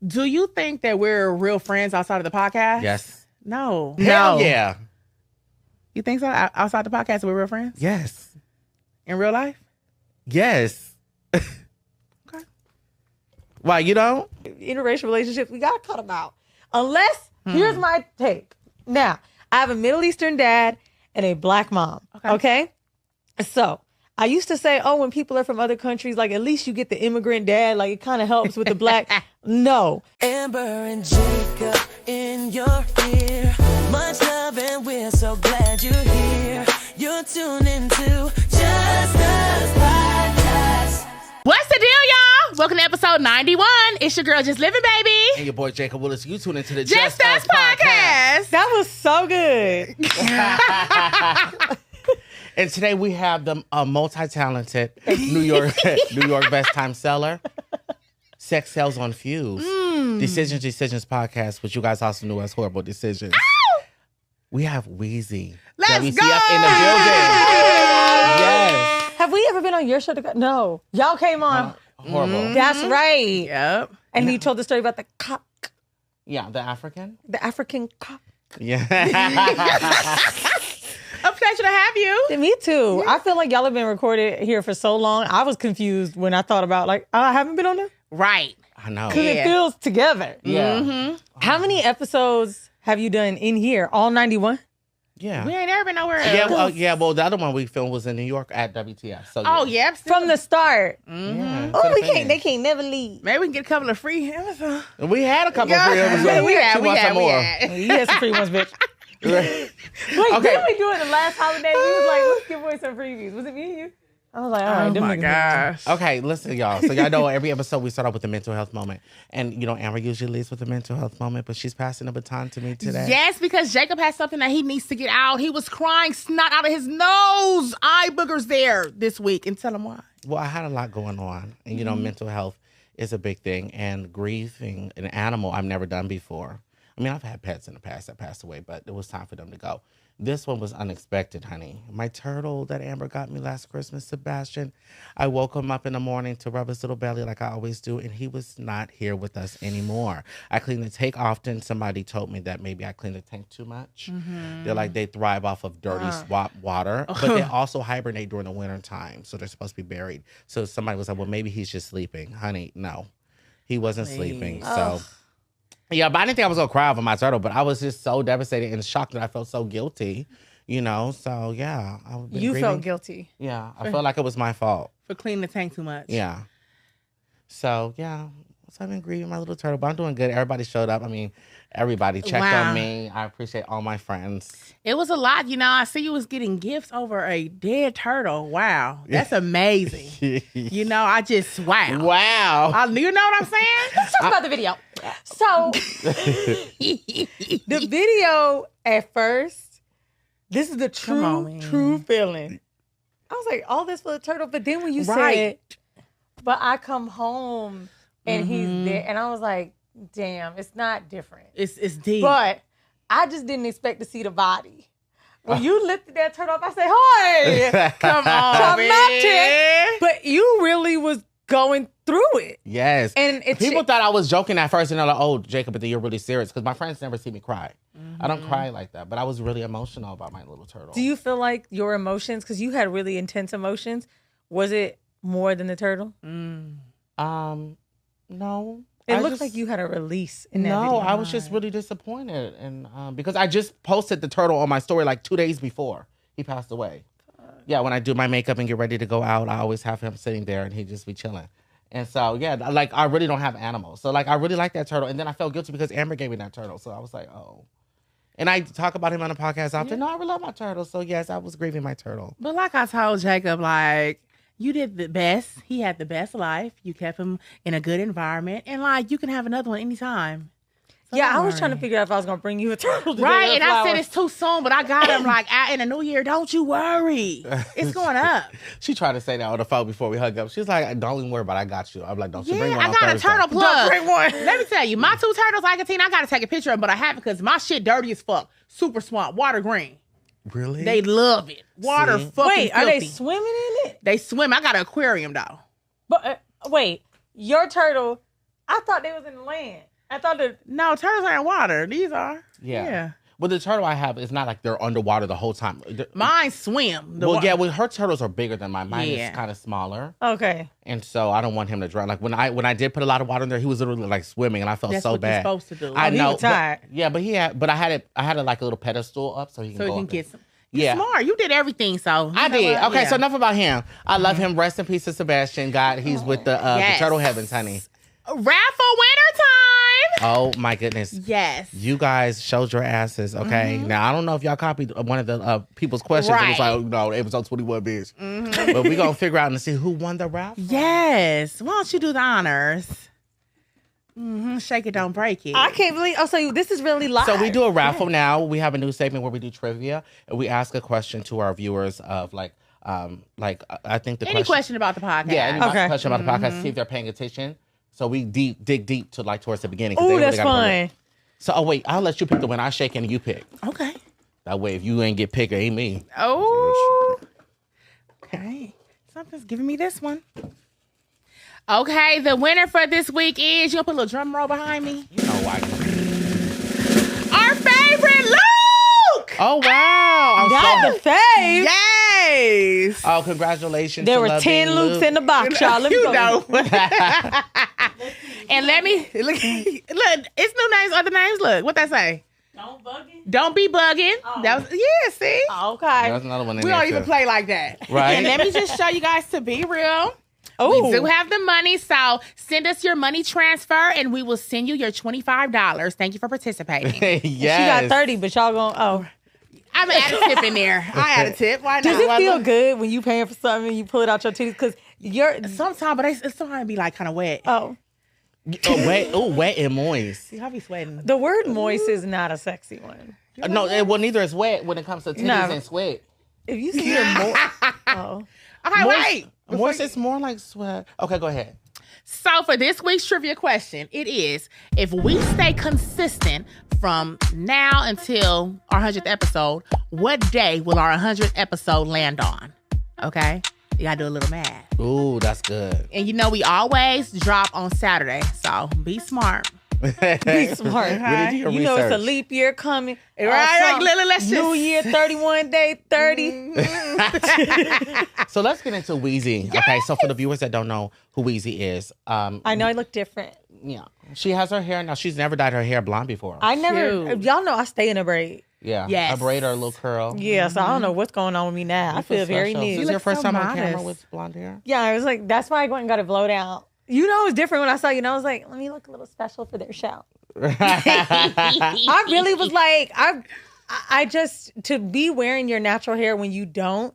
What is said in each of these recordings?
Do you think that we're real friends outside of the podcast? Yes. No. Hell yeah. You think so? Outside the podcast, we're real friends? Yes. In real life? Yes. Okay. Why, you don't? Interracial relationships, we gotta cut them out. Unless, here's my take. Now, I have a Middle Eastern dad and a black mom. Okay? So, I used to say, oh, when people are from other countries, like at least you get the immigrant dad, like it kind of helps with the black. No. Amber and Jacob in your ear. Much love and we're so glad you're here. You're tuned into Just Us Podcast. What's the deal, y'all? Welcome to episode 91. It's your girl, Just Living, baby. And your boy, Jacob Willis. You tune into the Just Us Podcast. That was so good. And today we have the multi-talented New York best time seller, Sex Sells on Fuse, Decisions podcast, which you guys also knew as Horrible Decisions. Ow! We have Weezy. Let's WTF go! in the building. Yes. Have we ever been on your show together? No. Y'all came on. Horrible. That's right. Yep. And you told the story about the cock, Yeah, the African. the African cock. Yeah. A pleasure to have you. Me too. I feel like y'all have been recorded here for so long. I was confused when I thought about I haven't been on there. Right. I know. Because it feels together. Yeah. How many episodes have you done in here? All 91? Yeah. We ain't never been nowhere else. Well, the other one we filmed was in New York at WTF. So Oh, yeah. From the start. Yeah, Oh, to the we can't. fans. They can't never leave. Maybe we can get a couple of free Amazon. We had a couple Yeah. of free episodes. We had. She wants some more. You had some free ones, bitch. Wait, Okay. didn't we do it the last holiday? We was like, let's give away some freebies. Was it me and you? I was like, all right. Oh, them my niggas- gosh. Okay, listen, y'all. So y'all know every episode we start off with a mental health moment. And, Amber usually leads with a mental health moment, but she's passing the baton to me today. Yes, because Jacob has something that he needs to get out. He was crying snot out of his nose. Eye boogers there this week. And tell him why. Well, I had a lot going on. And, mental health is a big thing. And grieving an animal I've never done before. I mean, I've had pets in the past that passed away, but it was time for them to go. This one was unexpected, honey. My turtle that Amber got me last Christmas, Sebastian, I woke him up in the morning to rub his little belly like I always do, and he was not here with us anymore. I clean the tank often. Somebody told me that maybe I clean the tank too much. They're like, they thrive off of dirty swap water, but they also hibernate during the winter time, so they're supposed to be buried. So somebody was like, well, maybe he's just sleeping. Honey, no. He wasn't sleeping, so... Yeah, but I didn't think I was going to cry over my turtle, but I was just so devastated and shocked that I felt so guilty, So, yeah. I've been You grieving. felt guilty Yeah, I felt like it was my fault. for cleaning the tank too much. Yeah. So, yeah. So I've been grieving my little turtle, but I'm doing good. Everybody showed up. I mean, everybody checked Wow. on me. I appreciate all my friends. It was a lot. I see you was getting gifts over a dead turtle. Wow. That's amazing. I just, wow. Wow. You know what I'm saying? Let's talk about the video. So, the video at first, this is the Come on, man. true feeling. I was like, all this for the turtle. But then when you Right. said, but I come home and he's there. And I was like, damn, it's not different. It's deep. But I just didn't expect to see the body. When you lifted that turtle up, I said, "Hi, Come on, man. But you really was going through it. Yes. And it's People thought I was joking at first, and they're like, oh, Jacob, but then you're really serious. Because my friends never see me cry. I don't cry like that. But I was really emotional about my little turtle. Do you feel like your emotions, because you had really intense emotions, was it more than the turtle? No. It looked like you had a release in that video. No, I was just really disappointed. And because I just posted the turtle on my story like 2 days before he passed away. Yeah, when I do my makeup and get ready to go out, I always have him sitting there and he'd just be chilling. And so, yeah, like I really don't have animals. So like I really like that turtle. And then I felt guilty because Amber gave me that turtle. So I was like, oh. And I talk about him on the podcast often. No, I really love my turtle. So yes, I was grieving my turtle. But like I told Jacob, you did the best. He had the best life. You kept him in a good environment. And you can have another one anytime. So Yeah, I don't was trying to worry. figure out if I was going to bring you a turtle today. Right, or and I said flowers. it's too soon, but I got him in the new year. Don't you worry. It's going up. She tried to say that on the phone before we hung up. She's like, don't even worry about it. I got you. I'm like, don't you bring Yeah, one I on got a Thursday. turtle plug. bring one. Let me tell you, my 2 turtles, I got to take a picture of them, but I haven't because my shit dirty as fuck. Super swamp, water green. Really? They love it. Water See? fucking Wait, are they filthy. swimming in it? They swim. I got an aquarium, though. But wait, your turtle I thought they was in the land. I thought that. No, turtles are in water. These are. Yeah. Well, the turtle I have is not like they're underwater the whole time. Mine swim. Well, her turtles are bigger than mine. Mine is kind of smaller. Okay. And so I don't want him to drown. Like when I did put a lot of water in there, he was literally like swimming, and I felt That's so what bad. You're supposed to do. I know. He was tired. But I had it like a little pedestal up so he can go up get some. Yeah. You're smart. You did everything, so. I did. What? Okay, Yeah. so enough about him. I love him. Rest in peace to Sebastian. God, he's with the Turtle Heavens, honey. Raffle winter time. Oh my goodness. Yes. You guys showed your asses, okay? Now, I don't know if y'all copied one of the people's questions. It was like, no, episode 21, bitch. But we're going to figure out and see who won the raffle. Yes. Why don't you do the honors? Shake it, don't break it. I can't believe. Oh, so this is really live. So we do a raffle now. We have a new segment where we do trivia. And we ask a question to our viewers of I think the Any question about the podcast. Yeah, any question about the podcast to see if they're paying attention. So we dig deep to towards the beginning. Oh, that's fun. So, wait, I'll let you pick the winner. I shake and you pick. Okay. That way, if you ain't get picked, it ain't me. Oh. Okay. Something's giving me this one. Okay, the winner for this week is, you'll put a little drum roll behind me. You know Wagner. Our favorite Luke! Oh, wow. Not the fave. Yes! Oh, congratulations. There to were Love 10 Being Lukes Luke. in the box, y'all. Let me You go. know. And let me, look, it's new names, other names. Look, what that say? Don't be bugging. That was, yeah, see? Okay. There's another one in We there, don't even too. play like that. Right. And let me just show you guys to be real. Oh. We do have the money, so send us your money transfer and we will send you your $25. Thank you for participating. Yes. She got 30, but y'all going, I'm gonna add a tip in there. I add a tip. Why not? Does it feel good when you paying for something and you pull it out your titties? Because you're, Sometimes, but it's sometimes be like kind of wet. Wet and moist. See, I be sweating. the word moist is not a sexy one. Well, neither is wet when it comes to titties No. and sweat. If you see a moist, Okay, wait. Moist is more like sweat. Okay, go ahead. So for this week's trivia question, it is, if we stay consistent from now until our 100th episode, what day will our 100th episode land on? Okay? You gotta do a little math. Ooh, that's good. And you know we always drop on Saturday, so be smart. be smart. Really do your You know it's a research. leap year coming. Right, let's just... New Year, 31 day, 30. So let's get into Weezy. Okay, so for the viewers that don't know who Weezy is, I know I look different. yeah, she has her hair now. She's never dyed her hair blonde before. I never, Cute. y'all know I stay in a braid. Yeah, Yes. a braid or a little curl. Yeah, so I don't know what's going on with me now. I feel very special. new. Is You this your look first so time on camera modest. with blonde hair? Yeah, I was like, that's why I went and got it blowed out. You know, it was different when I saw you, and I was like, let me look a little special for their show. I really was like, I just, to be wearing your natural hair when you don't.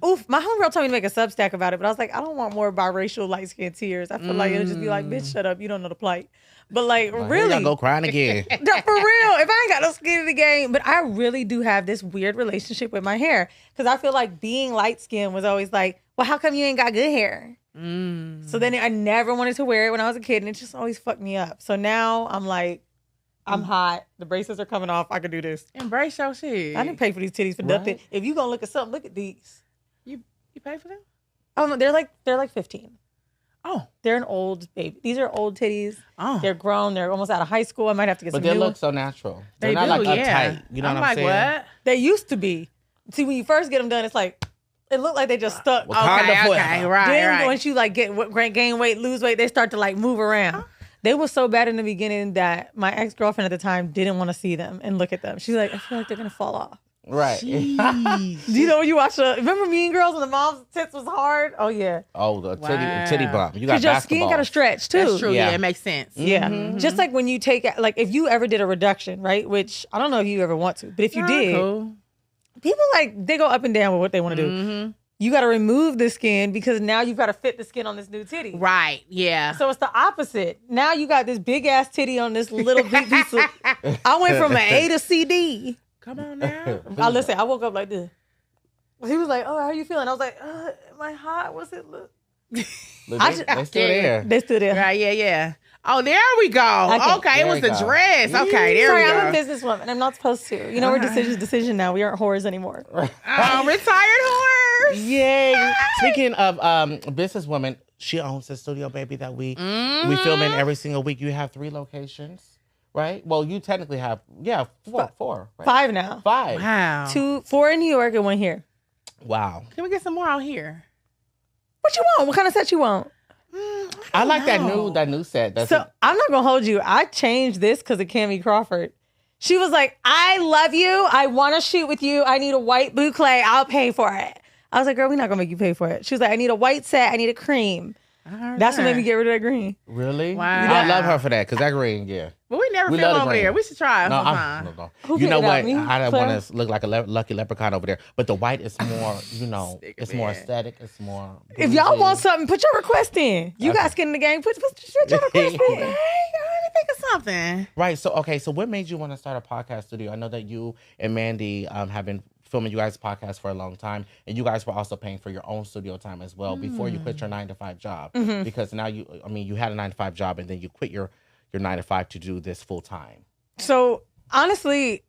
Oof, my homegirl told me to make a Substack about it, but I was like, I don't want more biracial light skin tears. I feel like it'll just be like, bitch, shut up, you don't know the plight. But like, Here really, y'all go crying again. no, for real. If I ain't got no skin in the game, but I really do have this weird relationship with my hair because I feel like being light skinned was always like, well, how come you ain't got good hair? So then I never wanted to wear it when I was a kid, and it just always fucked me up. So now I'm like, I'm hot. The braces are coming off. I can do this. Embrace your shit. I didn't pay for these titties for nothing. If you gonna look at something, look at these. You pay for them? Oh, no, they're like 15. Oh. They're an old baby. These are old titties. Oh. They're grown. They're almost out of high school. I might have to get But some they new look ones. so natural. They're They not do, like yeah. uptight. You know I'm what I'm like, saying? what? They used to be. See, when you first get them done, it's like, it looked like they just stuck. Wakanda Okay, forever. right, Then right. once you like gain weight, lose weight, they start to like move around. They were so bad in the beginning that my ex-girlfriend at the time didn't want to see them and look at them. She's like, I feel like they're gonna fall off. Right. Do you know when you watch remember Mean Girls and the mom's tits was hard? Oh yeah. Oh, the Wow. titty bump. You got Because your basketball. skin gotta stretch too. That's true. Yeah. Yeah, it makes sense. Yeah. Just like when you take like if you ever did a reduction, right? Which I don't know if you ever want to, but if you did, Cool. people like they go up and down with what they want to do. You got to remove the skin because now you've got to fit the skin on this new titty. Right. Yeah. So it's the opposite. Now you got this big ass titty on this little big piece of. I went from an A to CD. Come on now. Listen, I woke up like this. He was like, "Oh, how you feeling?" I was like, "Am I hot? What's it look?" Look, I they, just- they still there. They stood there. Right. Yeah. Yeah. Oh, there we go. Okay. Okay, There it was we the go. dress. Okay, there Sorry, we go. I'm a businesswoman. I'm not supposed to. You know, we're decision now. We aren't whores anymore. Retired horse. Yay. Speaking of businesswomen, she owns the studio, baby, that we film in every single week. You have 3 locations, right? Well, you technically have, four. Right? 5 now. 5. Wow. 4 in New York and 1 here. Wow. Can we get some more out here? What you want? What kind of set you want? I like that new set. So I'm not gonna hold you. I changed this because of Cammie Crawford. She was like, I love you. I want to shoot with you. I need a white boucle. I'll pay for it. I was like, girl, we're not gonna make you pay for it. She was like, I need a white set. I need a cream. That's what made me get rid of that green. Really? Wow. I love her for that because that green, But we never film over there. We should try it sometime. No. You know what? I don't want to look like a lucky leprechaun over there. But the white is more, it's more aesthetic. It's more. If y'all want something, put your request in. You got skin in the game. Put your request in. Hey, let me think of something. Right. So, so what made you want to start a podcast studio? I know that you and Mandy have been filming you guys' podcast for a long time, and you guys were also paying for your own studio time as well before you quit your 9-to-5 job. Because now you had a 9-to-5 job, and then you quit your 9-to-5 to do this full time. So honestly,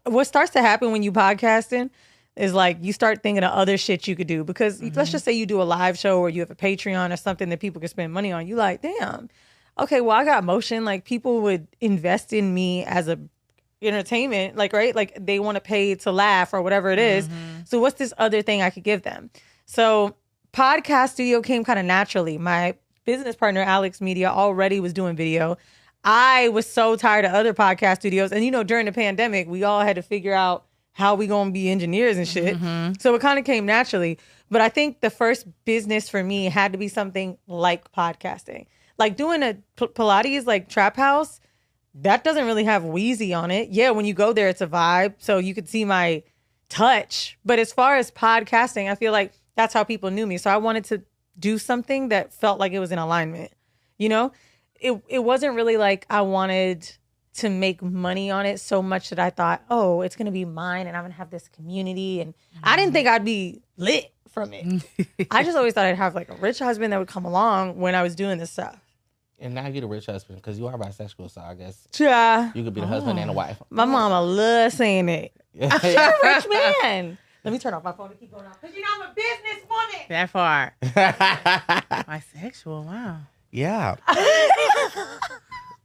what starts to happen when you podcasting is like you start thinking of other shit you could do. Because let's just say you do a live show or you have a Patreon or something that people can spend money on. You like, damn, okay, well, I got motion. Like people would invest in me as a entertainment, like, right? Like they want to pay to laugh or whatever it is. So what's this other thing I could give them? So podcast studio came kind of naturally. My business partner, Alex Media, already was doing video. I was so tired of other podcast studios. And, during the pandemic, we all had to figure out how we going to be engineers and shit. So it kind of came naturally. But I think the first business for me had to be something like podcasting. Like doing a Pilates, like Trap House, that doesn't really have Weezy on it. Yeah, when you go there, it's a vibe. So you could see my touch. But as far as podcasting, I feel like that's how people knew me. So I wanted to do something that felt like it was in alignment. It wasn't really like I wanted to make money on it so much that I thought, oh, it's going to be mine and I'm going to have this community. And I didn't think I'd be lit from it. I just always thought I'd have like a rich husband that would come along when I was doing this stuff. And now you're the rich husband because you are bisexual, so I guess Yeah. you could be the husband and a wife. My mama loves saying it. You're a rich man. Let me turn off my phone to keep going off. Because I'm a businesswoman. That far. Bisexual, wow. Yeah.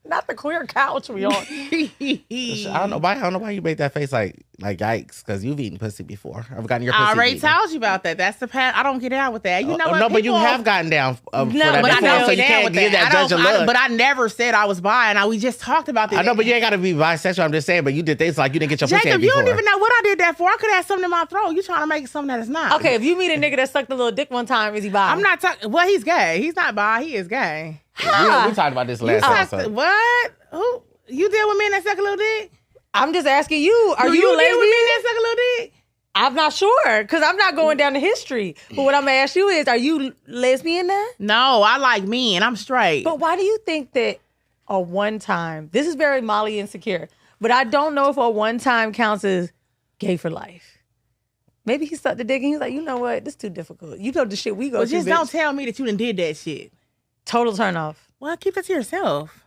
Not the queer couch we on. I don't know why you made that face like yikes, because you've eaten pussy before. I've gotten your pussy I already eaten. told you about that. That's the path. I don't get out with that. You know what? No, but you have gotten down for that but I before, don't so get you down can't with give that judge a look. But I never said I was bi, and we just talked about this. I know, but you ain't got to be bisexual. I'm just saying, but you did things like you didn't get your pussy Jacob, ate you before. don't even know what I did that for. I could have something in my throat. You trying to make something that is not. Okay, if you meet a nigga that sucked a little dick one time, is he bi? I'm not talking. Well, he's gay. He's not bi. He is gay. We talked about this last episode. What? Who? You deal with men that suck a little dick? I'm just asking you. Are you deal a lesbian? with men that suck a little dick? I'm not sure because I'm not going down the history. But what I'm gonna ask you is, are you lesbian now? No, I like men. I'm straight. But why do you think that a one time? This is very Molly insecure, but I don't know if a one time counts as gay for life. Maybe he sucked the dick and he's like, you know what? This is too difficult. You know the shit we go well, through. just don't tell me that you done did that shit. Total turn off. Well, keep that to yourself.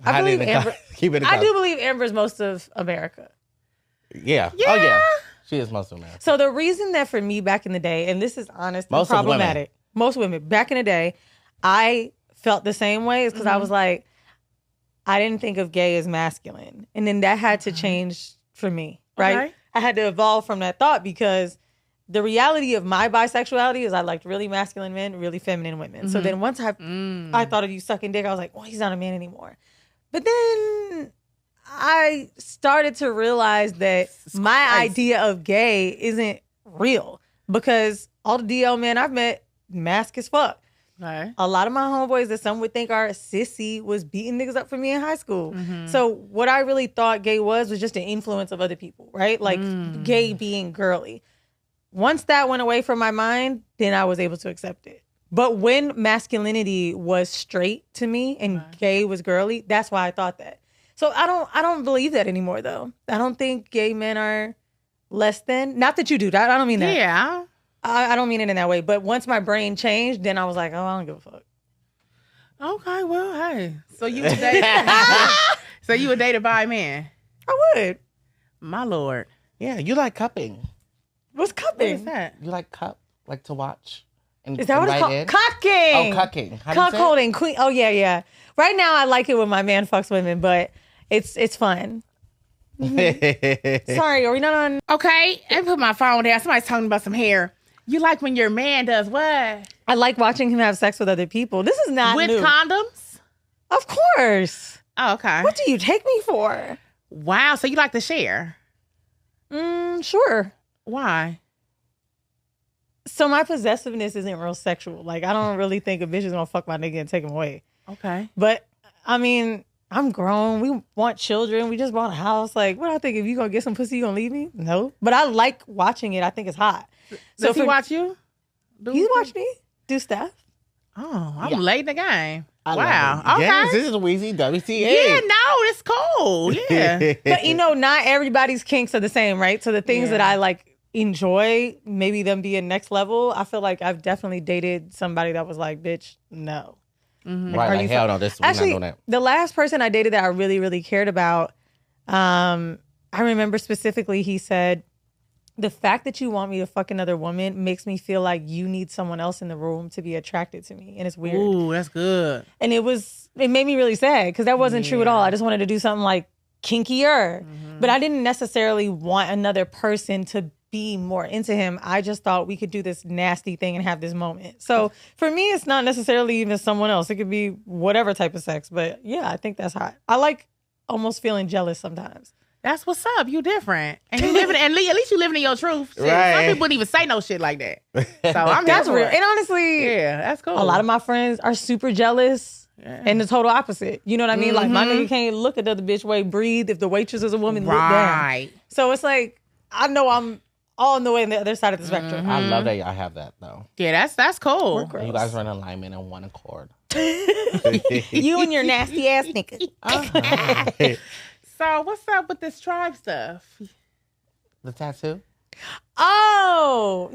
I believe Amber. Keep it. I do believe Amber's most of America. Yeah. Oh yeah. She is most of America. So the reason that for me back in the day, and this is honest and Most of problematic, most women back in the day, I felt the same way is because I was like, I didn't think of gay as masculine, and then that had to change for me, right? Okay. I had to evolve from that thought because the reality of my bisexuality is I liked really masculine men, really feminine women. So then once I thought of you sucking dick, I was like, oh, he's not a man anymore. But then I started to realize that my idea of gay isn't real because all the DL men I've met, mask as fuck. Okay. A lot of my homeboys that some would think are sissy was beating niggas up for me in high school. So what I really thought gay was just an influence of other people, right? Like gay being girly. Once that went away from my mind, then I was able to accept it. But when masculinity was straight to me and gay was girly, that's why I thought that. So I don't believe that anymore though. I don't think gay men are less than. Not that you do that. I don't mean that. Yeah. I don't mean it in that way. But once my brain changed, then I was like, oh, I don't give a fuck. Okay, well, hey. So you would date So you would date a bi man? I would. My lord. Yeah, you like cupping. What's What cupping? is that? You like cup, like to watch. Is that what it's called? invited. Cucking. Oh, cucking. How do you say it? Cuckolding. Queen. Oh, yeah. Right now, I like it when my man fucks women, but it's fun. Sorry, are we not on? Okay, I put my phone down. Somebody's talking about some hair. You like when your man does what? I like watching him have sex with other people. This is not With new. condoms? Of course. Oh, okay. What do you take me for? Wow, so you like to share? Sure. Why? So my possessiveness isn't real sexual. Like, I don't really think a bitch is gonna fuck my nigga and take him away. Okay. But, I mean, I'm grown. We want children. We just bought a house. Like, what I think, if you gonna get some pussy, you gonna leave me? No. But I like watching it. I think it's hot. Does he watch you? He watch me do stuff. Oh, I'm late in the game. I Wow. love it. Okay. Yes, this is Weezy WTA. Yeah, no, it's cool. Yeah. But, not everybody's kinks are the same, right? So the things that I, like, enjoy, maybe them being next level, I feel like I've definitely dated somebody that was like, bitch, no. Right, like, hell no, we're not doing that. The last person I dated that I really, really cared about, I remember specifically he said, the fact that you want me to fuck another woman makes me feel like you need someone else in the room to be attracted to me. And it's weird. Ooh, that's good. And it made me really sad because that wasn't true at all. I just wanted to do something like kinkier. But I didn't necessarily want another person to be more into him. I just thought we could do this nasty thing and have this moment. So for me, it's not necessarily even someone else. It could be whatever type of sex. But yeah, I think that's hot. I like almost feeling jealous sometimes. That's what's up. You different. And you living, and at least you living in your truth. Shit. Right. Some people wouldn't even say no shit like that. So I'm That's here for real. it. And honestly, Yeah, that's cool. a lot of my friends are super jealous and the total opposite. You know what I mean? Like my nigga can't look at the other bitch way, breathe. If the waitress is a woman, look down. Right. So it's like, I know I'm all in the way on the other side of the spectrum. I love that y'all have that, though. Yeah, that's cool. We're gross. You guys run alignment in one accord. You and your nasty ass nigga. So what's up with this tribe stuff? The tattoo? Oh,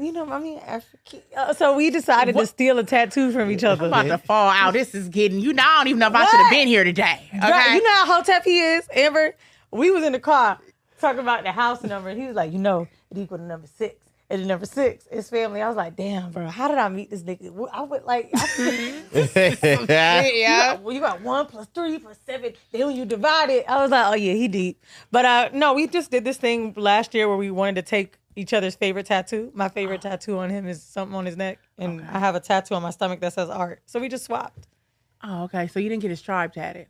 so we decided to steal a tattoo from each other. I'm about to fall out. This is getting, I don't even know if I should have been here today. Okay. Right, you know how Hotep he is, Amber? We was in the car talking about the house number, and he was like, it equal to number 6. And the number 6 is family. I was like, damn, bro, how did I meet this nigga? I would like, Yeah. You got 1 + 3 + 7. Then when you divide it, I was like, oh yeah, he deep. But no, we just did this thing last year where we wanted to take each other's favorite tattoo. My favorite tattoo on him is something on his neck, and I have a tattoo on my stomach that says art. So we just swapped. Oh, okay. So you didn't get his tribe tatted.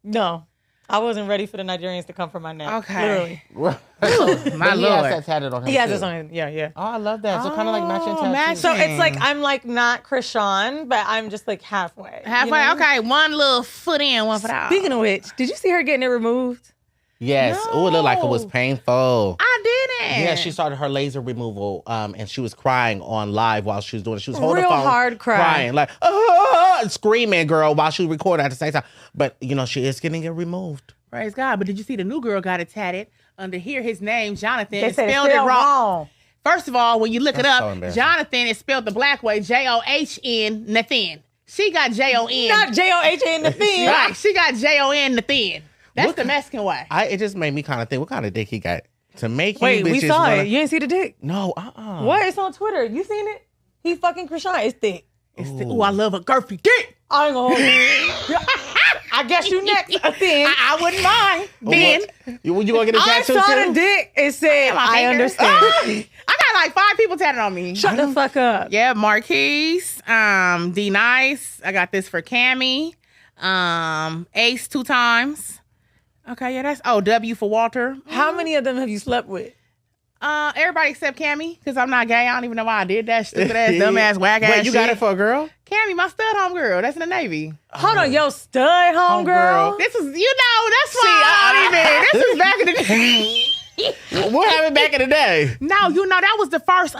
No, I wasn't ready for the Nigerians to come from my neck. Okay. Literally. My He Lord. has that tatted on him, He has too. this on him. Yeah. Oh, I love that. So kind of like matching tattoos. matching. So it's like I'm like not Krishan, but I'm just like halfway. Halfway. You know? Okay. One little foot in, one foot out. Speaking of which, did you see her getting it removed? Yes. Oh, it looked like it was No. painful. I didn't. Yeah, she started her laser removal, and she was crying on live while she was doing it. She was holding Real the phone, hard cry. crying, like, screaming, girl, while she was recording at the same time. But, she is getting it removed. Praise God. But did you see the new girl got it tatted under here? His name, Jonathan, They is said spelled it's it spelled wrong. First of all, when you look That's it so up, embarrassing. Jonathan is spelled the black way, John, Nathan. She got Jon. Not John the thing. Right. She got Jon, Nathan. That's What the Mexican way. It just made me kind of think, what kind of dick he got to make Wait, you we bitches saw wanna- it. You didn't see the dick? No, What? It's on Twitter. You seen it? He fucking Krishan. It's thick. Ooh, I love a girthy dick. I ain't gonna hold you. I guess you next. A thin. I wouldn't mind. Then You gonna get a I tattoo saw too? the dick. It said, my I finger. understand. I got like 5 people tatted on me. Shut the fuck up. Yeah, Marquise, D Nice. I got this for Cammy. Ace 2 times. Okay, yeah, that's W for Walter. How many of them have you slept with? Everybody except Cammy, because I'm not gay. I don't even know why I did that stupid ass, dumb ass, whack ass Wait, you got shit. it for a girl? Cammy, my stud home girl. That's in the Navy. Hold on, yo, stud homegirl. This was, that's why I don't even. This was back in the day. What happened back in the day? No, that was the first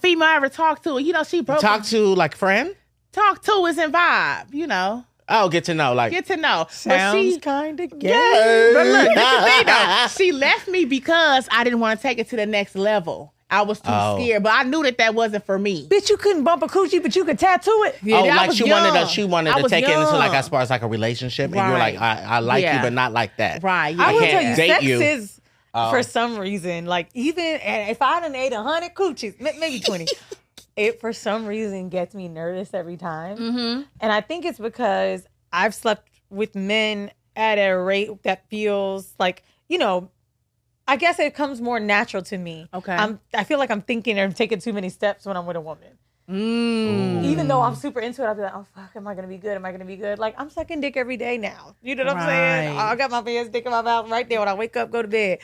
female I ever talked to. She broke. Talk to like friend? Talk to is in vibe. Oh, get to know. Like Get to know. Sounds kind of gay. Yeah, but look, this is the thing though. She left me because I didn't want to take it to the next level. I was too scared, but I knew that wasn't for me. Bitch, you couldn't bump a coochie, but you could tattoo it. Yeah, I like was she young. wanted I to was take it into like young. as far as like a relationship, and you were Right. like, I like Yeah. you, but not like that. Right. I Yeah. will can't tell you, date sex you. is for some reason, like even if I done ate 100 coochies, maybe 20, it for some reason gets me nervous every time. Mm-hmm. And I think it's because I've slept with men at a rate that feels like, you know, I guess it comes more natural to me. Okay. I feel like I'm thinking or taking too many steps when I'm with a woman. Mm. Even though I'm super into it, I'll be like, oh, fuck, am I going to be good? Am I going to be good? Like, I'm sucking dick every day now. You know what I'm saying? Right. I got my man's dick in my mouth right there when I wake up, go to bed.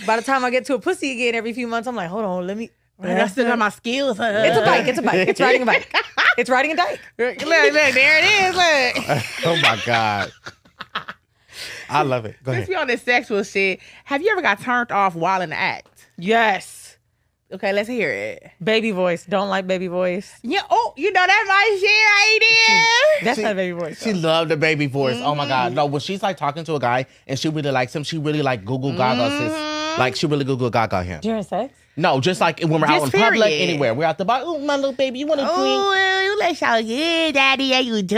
By the time I get to a pussy again every few months, I'm like, hold on, let me... I still got my skills. It's a bike. It's a bike. It's riding a bike. It's riding a dike. Look, there it is. Look. Oh my God. I love it. Go Let's ahead. be on this sexual shit. Have you ever got turned off while in the act? Yes. Okay, let's hear it. Baby voice. Don't like baby voice. Yeah. Oh, you know that's my shit right there. That's not baby voice. She loved the baby voice. Oh my God. No, when she's like talking to a guy and she really likes him, she really like Google Gaga his, like she really Google Gaga him. During sex? No, just like when we're out in Just public, period. anywhere. We're out the bar. Oh, my little baby, you want a drink? Oh, you let y'all yeah, daddy, yeah, you do.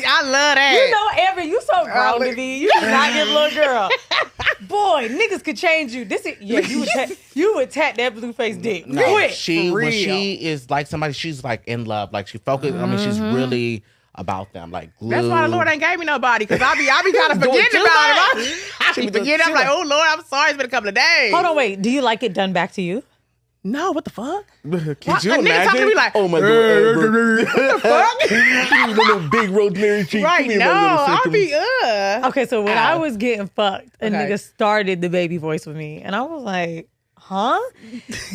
I love that. You know, Evan, you so grown to me. You do not get a little girl. Boy, niggas could change you. This is you would tap that blue face dick. No, Quick. she For when real. she is like somebody, she's like in love. Like she focused. I mean, she's really about them. Like glue. That's why the Lord ain't gave me nobody, because I be kind of Doing forgetting too about much. it. I She be be doing forgetting. I'm too like, much. oh Lord, I'm sorry. It's been a couple of days. Hold on, wait. Do you like it done back to you? No, what the fuck? Could What? you A nigga imagine? talking to me like, oh my God, the little big rosemary cheek. Right, Give me no, my I'll little be Okay, so when Ow. I was getting fucked, a Okay. nigga started the baby voice with me. And I was like, huh?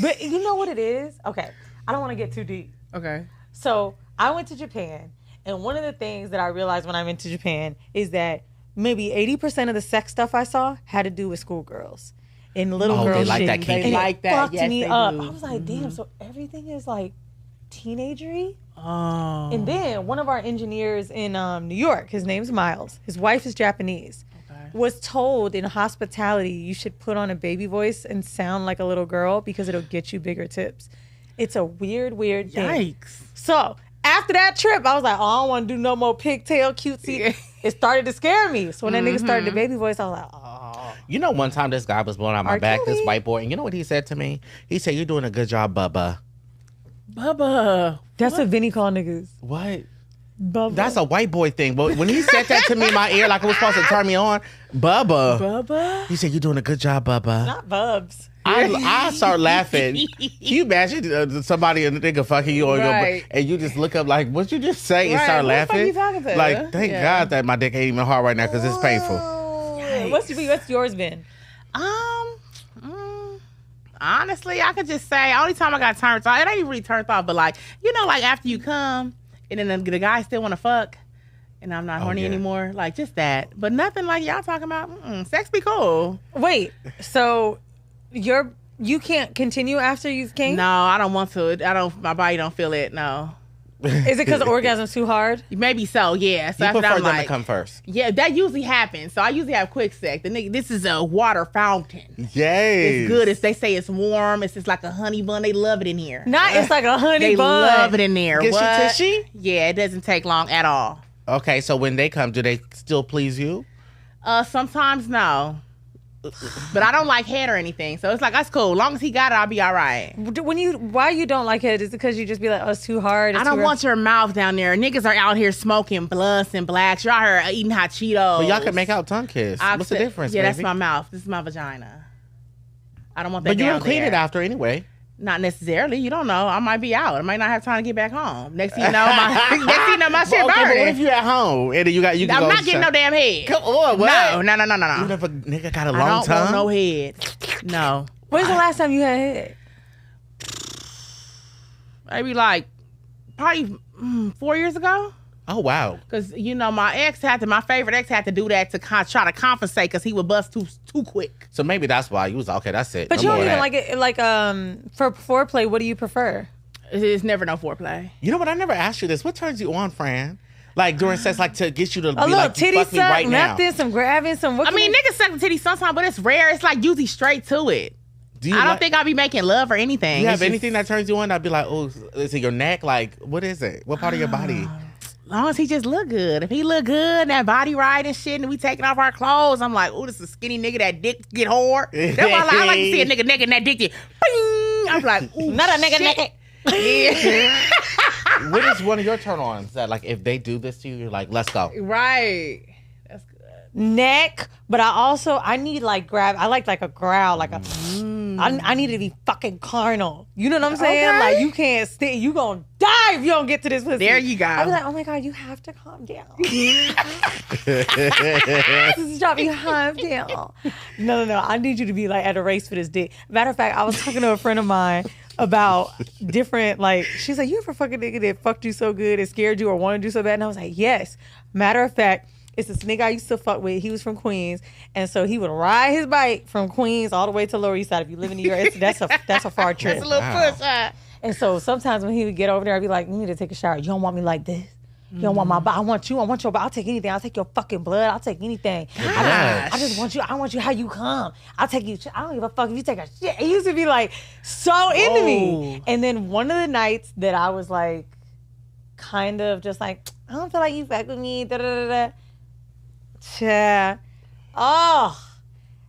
But you know what it is? Okay, I don't want to get too deep. Okay. So I went to Japan, and one of the things that I realized when I went to Japan is that maybe 80% of the sex stuff I saw had to do with schoolgirls and little Oh, they girls. like shit. that kinky. And it like that. fucked Yes, me they up. do. I was like, damn, so everything is like teenagery? Oh. And then one of our engineers in New York, his name's Miles, his wife is Japanese, was told in hospitality you should put on a baby voice and sound like a little girl because it'll get you bigger tips. It's a weird thing. Yikes. So after that trip, I was like, oh, I don't want to do no more pigtail cutesy. It started to scare me. So when that nigga started the baby voice, I was like, oh. You know, one time this guy was blowing out my R. back, this Kelly. white boy, and you know what he said to me? He said, "You're doing a good job, Bubba." Bubba. That's what Vinny called niggas. What? Bubba. That's a white boy thing. But when he said that to me in my ear, like it was supposed to turn me on, Bubba. Bubba? He said, "You're doing a good job, Bubba." not Bubs. I start laughing. Can you imagine somebody and a nigga fucking you on Right. your and you just look up like, what you just say and Right, start what the fuck laughing? you talking to? Like, thank Yeah. God that my dick ain't even hard right now because it's painful. What's yours been? Honestly, I could just say only time I got turned off, it ain't even really turned off, but like, you know, like after you come and then the guy still want to fuck and I'm not horny yeah. anymore, like just that. But nothing like y'all talking about, sex be cool. Wait, so you can't continue after you came? No, I don't want to. My body don't feel it, no. Is it because the orgasm's too hard? Maybe so, yeah. So You after that, prefer I'm them like, to come first. yeah, that usually happens. So I usually have quick sex. The nigga, this is a water fountain. Yay. It's good. They say it's warm. It's just like a honey bun. They love it in here. Not it's like a honey They bun. love it in there. Gets you What? tishy? Yeah, it doesn't take long at all. Okay, so when they come, do they still please you? Sometimes no. But I don't like head or anything. So it's like, that's cool. As long as he got it, I'll be all right. Why you don't like it? Is it because you just be like, oh, it's too hard? I don't want your mouth down there. Niggas are out here smoking blunts and blacks. Y'all here eating hot Cheetos. But y'all can make out tongue kiss. What's the difference, Yeah, baby? that's my mouth. This is my vagina. I don't want that But you down don't clean there. it after anyway. Not necessarily. You don't know. I might be out. I might not have time to get back home. Next thing you know, my shit Okay, but burning. what if you're at home and then you can I'm go not getting no damn head. Come on, what? No. Even if a nigga got a I long don't tongue? want no head. No. When's the last time you had head? Maybe like probably 4 years ago. Oh, wow. Because, you know, my favorite ex had to do that to try to compensate because he would bust too quick. So maybe that's why you was like, okay, that's it. But No you more don't of even that. like it. For foreplay, what do you prefer? It's never no foreplay. You know what? I never asked you this. What turns you on, Fran? Like during sex, like to get you to A be little like, you titty fuck me right suck, now. nothing, some grabbing, some. What I mean, niggas suck the titty sometimes, but it's rare. It's like usually straight to it. Do you I don't like- think I'll be making love or anything. Do you have It's just- anything that turns you on? I'd be like, oh, is it your neck? Like, what is it? What part of your body? long as he just look good. If he look good and that body right and shit, and we taking off our clothes, I'm like, oh, this is a skinny nigga that dick get hard. That's why I like to see a nigga naked and that dick get bing. I'm like, ooh, not a nigga naked. Yeah. What is one of your turn-ons that, like, if they do this to you, you're like, let's go? Right. That's good. Neck, but I need like grab. I like a growl, like a. I need to be fucking carnal. You know what I'm saying? Okay. Like you can't stay. You gonna die if you don't get to this pussy. There you go. I'll be like, oh my god, you have to calm down. Stop. You calm down. No. I need you to be like at a race for this dick. Matter of fact, I was talking to a friend of mine about different, like, she's like, you ever fuck a nigga that fucked you so good and scared you or wanted to do so bad? And I was like, yes. Matter of fact, it's this nigga I used to fuck with. He was from Queens, and so he would ride his bike from Queens all the way to Lower East Side. If you live in New York, that's a far trip. That's a little push. And so sometimes when he would get over there, I'd be like, you need to take a shower. You don't want me like this. You don't want my body. I want your body. I'll take anything. I'll take your fucking blood. I'll take anything. I just want you. I want you how you come. I'll take you. I don't give a fuck if you take a shit. He used to be like so into me. And then one of the nights that I was like, kind of just like, I don't feel like you fuck with me. Da da da da. Yeah. Oh.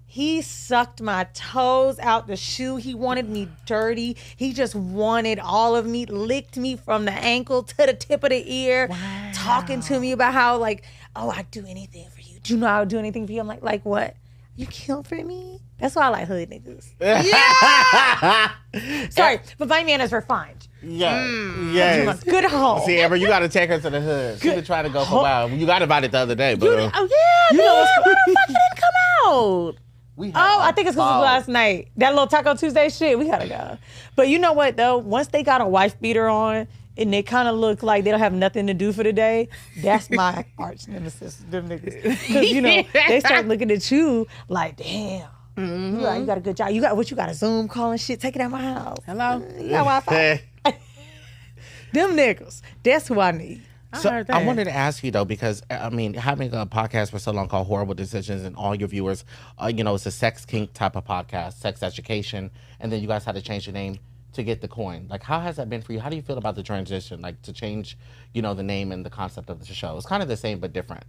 He sucked my toes out the shoe. He wanted me dirty. He just wanted all of me, licked me from the ankle to the tip of the ear, talking to me about how, like, oh, I'd do anything for you. Do you know I would do anything for you? I'm like what? You kill for me? That's why I like hood niggas. Yeah! Sorry, but my manners were fine. Yeah. Yes. Good home. See, Amber, you got to take her to the hood. She's been trying to go for a while. You got invited the other day, but... Oh, yeah, you know why the fuck you didn't come out? I think it's because it was last night. That little Taco Tuesday shit, we gotta go. But you know what, though? Once they got a wife beater on and they kind of look like they don't have nothing to do for the day, that's my arch nemesis, them niggas. Because, you know, they start looking at you like, damn. Mm-hmm. You got a good job. You got a Zoom call and shit. Take it out my house. Hello? You got Wi-Fi. Them niggas. That's who I need. So I wanted to ask you though, because I mean, having a podcast for so long called Horrible Decisions, and all your viewers, you know, it's a sex kink type of podcast, sex education, and then you guys had to change the name to get the coin. Like, how has that been for you? How do you feel about the transition, like to change, you know, the name and the concept of the show? It's kind of the same but different.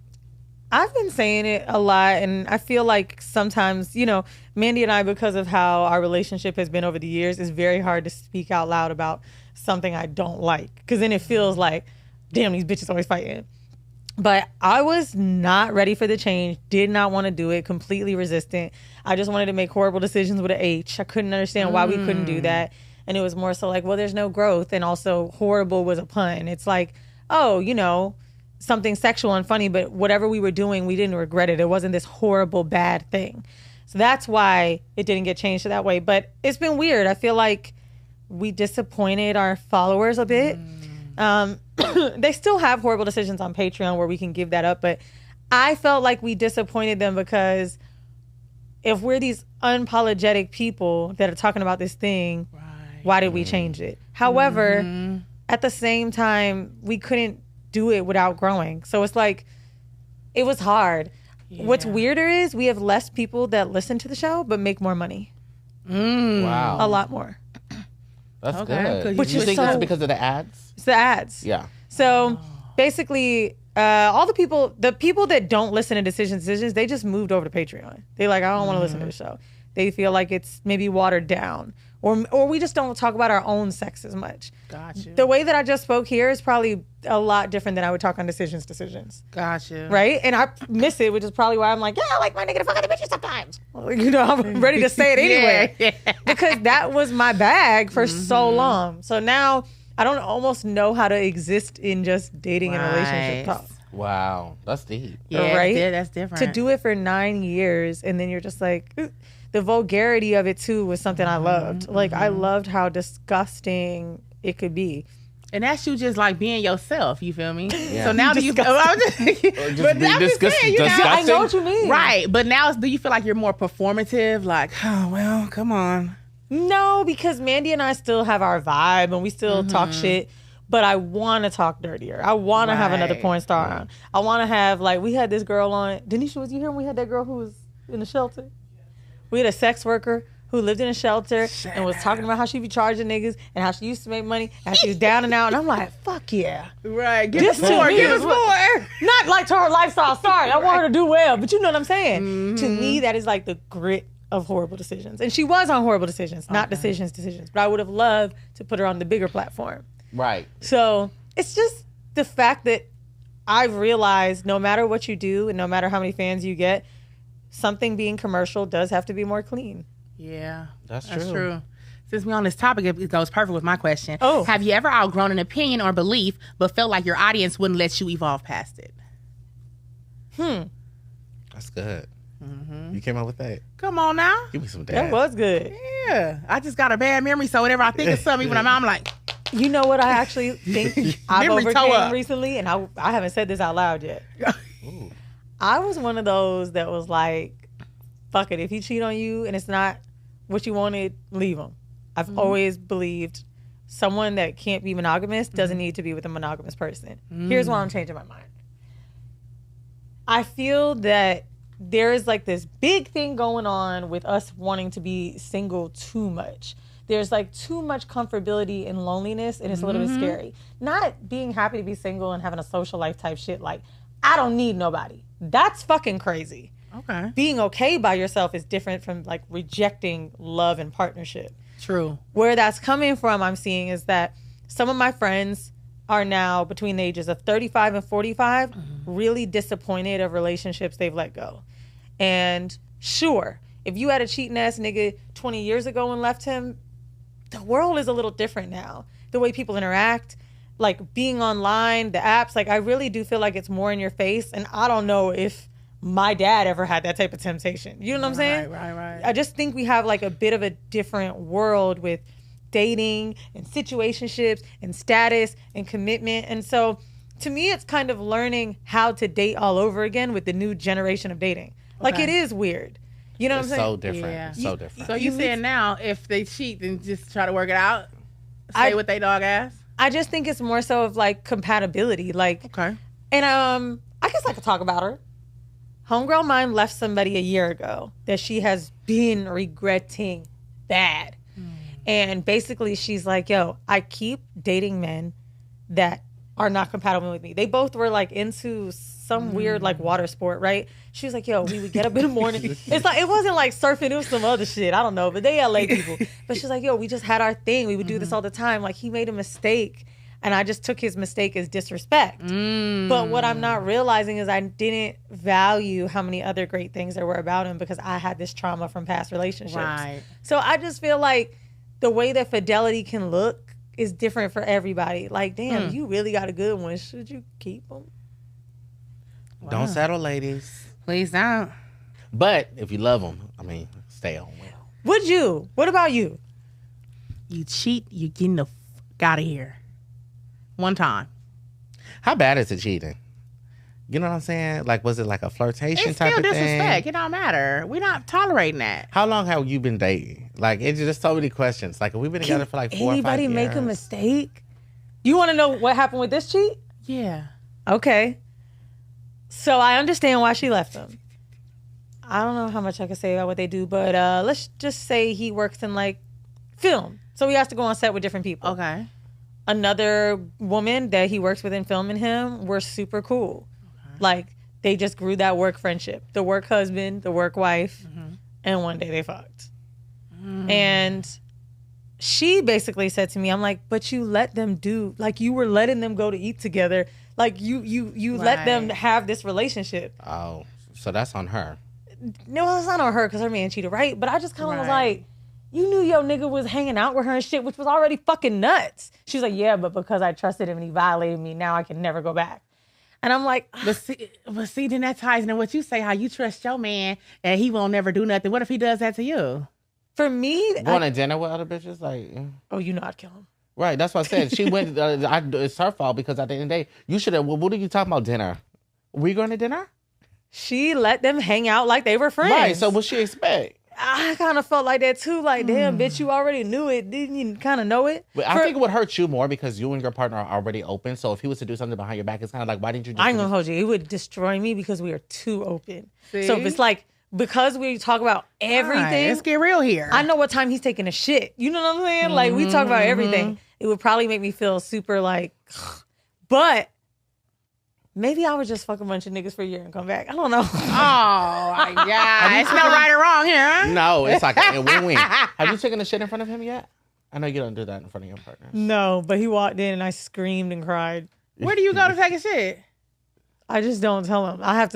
I've been saying it a lot, and I feel like sometimes, you know, Mandy and I, because of how our relationship has been over the years, it's very hard to speak out loud about something I don't like, because then it feels like, damn, these bitches always fighting. But I was not ready for the change, did not want to do it, completely resistant. I just wanted to make horrible decisions with an H. I couldn't understand why we couldn't do that. And it was more so like, well, there's no growth. And also horrible was a pun. It's like, oh, you know, something sexual and funny, but whatever we were doing, we didn't regret it. It wasn't this horrible, bad thing. So that's why it didn't get changed to that way. But it's been weird. I feel like we disappointed our followers a bit. They still have Horrible Decisions on Patreon where we can give that up, but I felt like we disappointed them because if we're these unapologetic people that are talking about this thing, why did we change it? However, at the same time, we couldn't do it without growing. So it's like, it was hard. Yeah. What's weirder is we have less people that listen to the show but make more money. Wow. A lot more. That's good. Which you is think that's because of the ads? It's the ads. Yeah. So basically, all the people that don't listen to Decisions, they just moved over to Patreon. They're like, I don't want to listen to the show. They feel like it's maybe watered down. Or we just don't talk about our own sex as much. Gotcha. The way that I just spoke here is probably a lot different than I would talk on Decisions. Gotcha. Right? And I miss it, which is probably why I'm like, yeah, I like my nigga to fuck other bitches sometimes. You know, I'm ready to say it anyway. Yeah. Because that was my bag for so long. So now I don't almost know how to exist in just dating and relationship talk. Wow. That's deep. Yeah, right? That's different. To do it for 9 years and then you're just like... The vulgarity of it too was something I loved. Like I loved how disgusting it could be. And that's you just like being yourself, you feel me? Yeah. So now do you feel, disgusting. I know what you mean. Right. But now do you feel like you're more performative? Like, oh well, come on. No, because Mandy and I still have our vibe and we still talk shit. But I want to talk dirtier. I want to have another porn star on. I want to have, like, we had this girl on. Denisha, was you here when we had that girl who was in the shelter? We had a sex worker who lived in a shelter and was talking about how she be charging niggas and how she used to make money and she was down and out. And I'm like, fuck yeah. Right. Give This us more. to me Give is us more. Not like to her lifestyle. Sorry, I want her to do well, but you know what I'm saying. To me, that is like the grit of Horrible Decisions. And she was on Horrible Decisions, not Decisions. But I would have loved to put her on the bigger platform. Right. So it's just the fact that I've realized no matter what you do and no matter how many fans you get, something being commercial does have to be more clean. Yeah. That's That's true. true. Since we're on this topic, it goes perfect with my question. Oh. Have you ever outgrown an opinion or belief but felt like your audience wouldn't let you evolve past it? That's good. You came up with that. Come on now. Give me some That dad. was good. Yeah. I just got a bad memory, so whenever I think of something, even I'm like, You know what I actually think I've Memory toe overcame up. recently? And I haven't said this out loud yet. Ooh. I was one of those that was like, fuck it. If he cheat on you and it's not what you wanted, leave him. I've always believed someone that can't be monogamous doesn't need to be with a monogamous person. Here's why I'm changing my mind. I feel that there is like this big thing going on with us wanting to be single too much. There's like too much comfortability in loneliness, and it's a little bit scary. Not being happy to be single and having a social life type shit like, I don't need nobody. That's fucking crazy. okay. Being okay by yourself is different from like rejecting love and partnership. True. Where that's coming from, I'm seeing is that some of my friends are now between the ages of 35 and 45 really disappointed of relationships they've let go. And sure, if you had a cheating ass nigga 20 years ago and left him, the world is a little different now. The way people interact, like being online, the apps, like I really do feel like it's more in your face. And I don't know if my dad ever had that type of temptation. You know what I'm saying? Right. I just think we have like a bit of a different world with dating and situationships and status and commitment. And so to me, it's kind of learning how to date all over again with the new generation of dating. Like Okay. it is weird. You know It's what I'm saying? so different. Yeah. So different. So you You saying now if they cheat, then just try to work it out? Stay with they dog ass? I just think it's more so of like compatibility. Like, Okay. and I guess I could talk about her. Homegirl mine left somebody a year ago that she has been regretting bad. And basically she's like, yo, I keep dating men that are not compatible with me. They both were like into some weird like water sport, right? She was like, yo, we would get up in the morning. It's like, it wasn't like surfing, it was some other shit. I don't know, but they LA people. But she's like, yo, we just had our thing. We would do this all the time. Like he made a mistake and I just took his mistake as disrespect. But what I'm not realizing is I didn't value how many other great things there were about him because I had this trauma from past relationships. Right. So I just feel like the way that fidelity can look is different for everybody. Like, damn, you really got a good one. Should you keep them? Don't settle, ladies. Please don't. But if you love them, I mean, stay on well. Would you? What about you? You cheat, you're getting the fuck out of here. One time. How bad is it cheating? You know what I'm saying? Like, was it like a flirtation It's type still of disrespect. thing? It don't matter. We're not tolerating that. How long have you been dating? Like, it's just so many questions. Like, we've been together for like 4 or 5 years. Anybody make a mistake? You want to know what happened with this cheat? Yeah. Okay. So I understand why she left him. I don't know how much I can say about what they do, but let's just say he works in like film. So he has to go on set with different people. Okay. Another woman that he works with in filming him were super cool. Like they just grew that work friendship. The work husband, the work wife, and one day they fucked. And she basically said to me, I'm like, but you let them do, like you were letting them go to eat together. Like you let them Right. have this relationship. Oh, so that's on her. No, it's not on her because her man cheated, right? But I just kind of was Right. like, you knew your nigga was hanging out with her and shit, which was already fucking nuts. She was like, yeah, but because I trusted him and he violated me, now I can never go back. And I'm like, But see, then that ties into what you say, how you trust your man and he won't never do nothing. What if he does that to you? for me, Going to dinner with other bitches? Like, oh, you know I'd kill him. right. That's what I said. She went, it's her fault because at the end of the day, you should have, what are you talking about dinner? We going to dinner? She let them hang out like they were friends. Right. So what she expect? I kind of felt like that too. Like, damn, bitch, you already knew it. Didn't you kind of know it? But I think it would hurt you more because you and your partner are already open. So if he was to do something behind your back, it's kind of like, why didn't you just I ain't gonna hold you. It would destroy me because we are too open. So if See? it's like because we talk about everything. Right, let's get real here. I know what time he's taking a shit. You know what I'm saying? Like, we talk about everything. It would probably make me feel super like, but maybe I would just fuck a bunch of niggas for a year and come back. I don't know. Oh, my God. It's no right or wrong here, huh? No, it's like a win-win. Have you taken a shit in front of him yet? I know you don't do that in front of your partner. No, but he walked in and I screamed and cried. Where do you go to take a shit? I just don't tell him. I have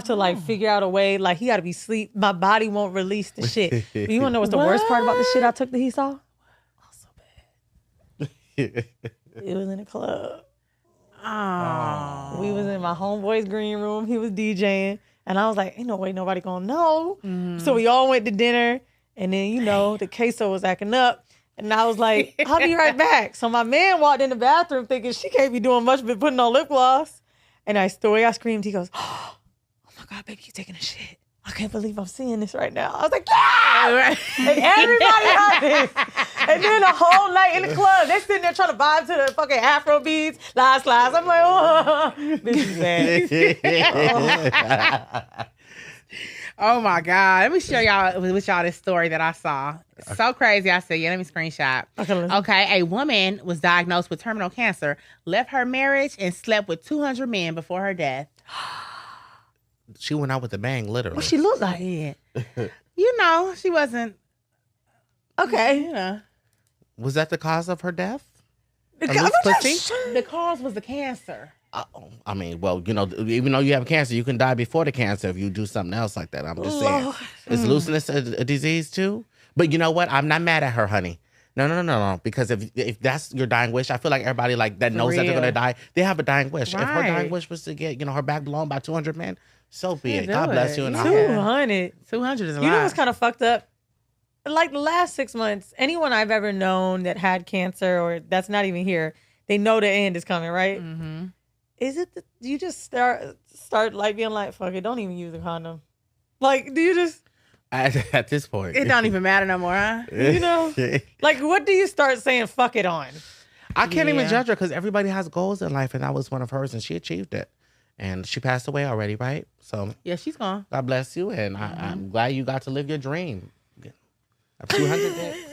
to like figure out a way. Like, he got to be asleep. My body won't release the shit. You want to know what's the worst part about the shit I took that he saw? Oh, so bad. It was in a club. Oh. We was in my homeboy's green room. He was DJing. And I was like, ain't no way nobody gonna know. So we all went to dinner. And then, you know, the queso was acting up. And I was like, I'll be right back. So my man walked in the bathroom thinking she can't be doing much but putting on lip gloss. And the way I screamed, he goes, oh my God, baby, you taking a shit. I can't believe I'm seeing this right now. I was like, yeah! And everybody heard this. And then the whole night in the club, they sitting there trying to vibe to the fucking Afro beats, last. I'm like, oh, this is bad. Oh my God. Let me share with y'all this story that I saw. It's so crazy. I said, yeah, let me screenshot. Okay. A woman was diagnosed with terminal cancer, left her marriage, and slept with 200 men before her death. She went out with a bang, literally. What she look like? Yeah. You know, she wasn't. Okay. You know. Was that the cause of her death? The cause was the cancer. I mean, well, you know, even though you have cancer, you can die before the cancer if you do something else like that. I'm just saying. Is looseness a disease too? But you know what? I'm not mad at her, honey. No. Because if that's your dying wish, I feel like everybody like that knows that they're gonna die. They have a dying wish. Right. If her dying wish was to get, you know, her back blown by 200 men, so be it. God do bless it. you. And Yeah. 200. 200 is a lot. You know what's kind of fucked up? Like the last 6 months, anyone I've ever known that had cancer or that's not even here, they know the end is coming, right? Mm-hmm. Is it you just start like being like, fuck it, don't even use a condom? Like, do you just... At this point. It don't even matter no more, huh? You know? Like, what do you start saying fuck it on? I can't even judge her because everybody has goals in life, and that was one of hers, and she achieved it. And she passed away already, right? So Yeah, she's gone. God bless you, and I'm glad you got to live your dream. Of 200 days.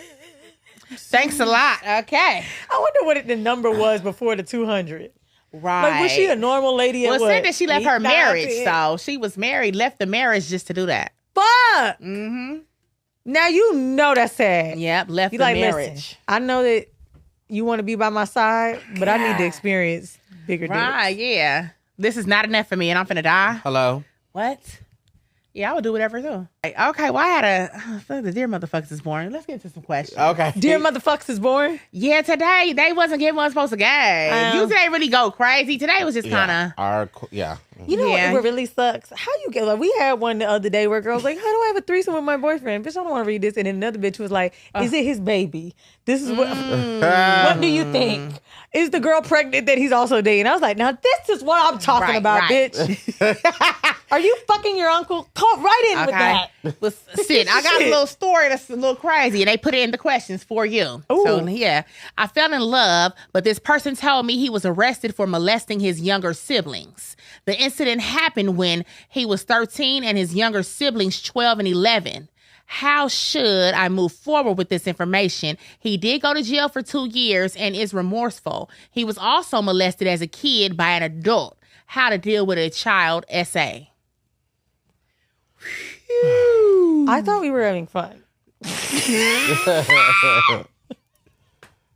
Thanks a lot. Okay. I wonder what the number was before the 200. Right. Like, was she a normal lady at Well, it what? said that she left her 8, 9, marriage, 10? so she was married, left the marriage just to do that. Fuck! Mm-hmm. Now you know that's sad. Yep, left You the like, marriage. listen, I know that you want to be by my side, but I need to experience bigger Right, dicks. yeah. This is not enough for me, and I'm finna die. Hello. What? Yeah, I would do whatever too. Okay, well, I had the dear motherfuckers is boring. Let's get into some questions. Okay. Dear motherfuckers is born. Yeah, today they wasn't giving us supposed to go. Usually they really go crazy. Today was just kind of. You know Yeah. what really sucks? How you get like we had one the other day where girls like, how do I have a threesome with my boyfriend? Bitch, I don't want to read this. And then another bitch was like, is it his baby? This is what what do you think? Is the girl pregnant that he's also dating? I was like, now this is what I'm talking about, bitch. Are you fucking your uncle? Come right in with that. Well, shit, I got a little story that's a little crazy, and they put it in the questions for you. Ooh. So, yeah. I fell in love, but this person told me he was arrested for molesting his younger siblings. The incident happened when he was 13 and his younger siblings 12 and 11. How should I move forward with this information? He did go to jail for 2 years and is remorseful. He was also molested as a kid by an adult. How to deal with a child essay. I thought we were having fun.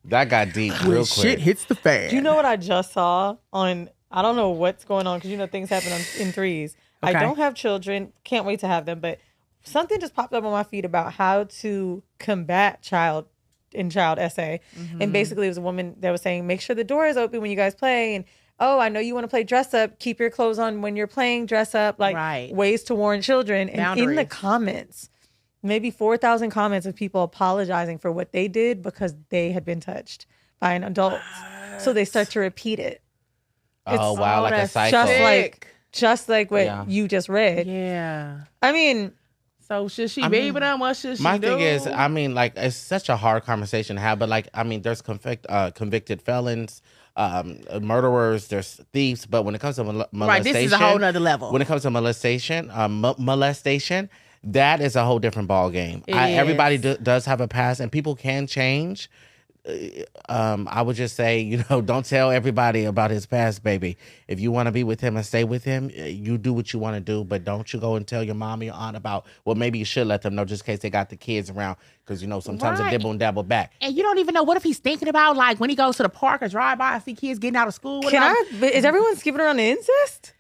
That got deep real quick. Shit hits the fan. Do you know what I just saw on, I don't know what's going on because you know things happen in threes. Okay. I don't have children. Can't wait to have them. But something just popped up on my feed about how to combat child essay. And basically it was a woman that was saying, make sure the door is open when you guys play. And oh, I know you want to play dress up. Keep your clothes on when you're playing dress up. Like ways to warn children. And in the comments, maybe 4,000 comments of people apologizing for what they did because they had been touched by an adult. So they start to repeat it. Oh, wow, like a cycle. Just like what you just read. Yeah. I mean, So should she be with him? What should she do? My thing is, I mean, like, it's such a hard conversation to have, but like, I mean, there's convicted felons, murderers, there's thieves, but when it comes to molestation, right, this is a whole nother level. When it comes to molestation, that is a whole different ball game. Everybody does have a past, and people can change. I would just say, don't tell everybody about his past, baby. If you want to be with him and stay with him, you do what you want to do, but don't you go and tell your mom or your aunt about, well, maybe you should let them know just in case they got the kids around, because, sometimes they dibble and dabble back. And you don't even know what if he's thinking about, like, when he goes to the park or drive by and see kids getting out of school. Is everyone skipping around the incest?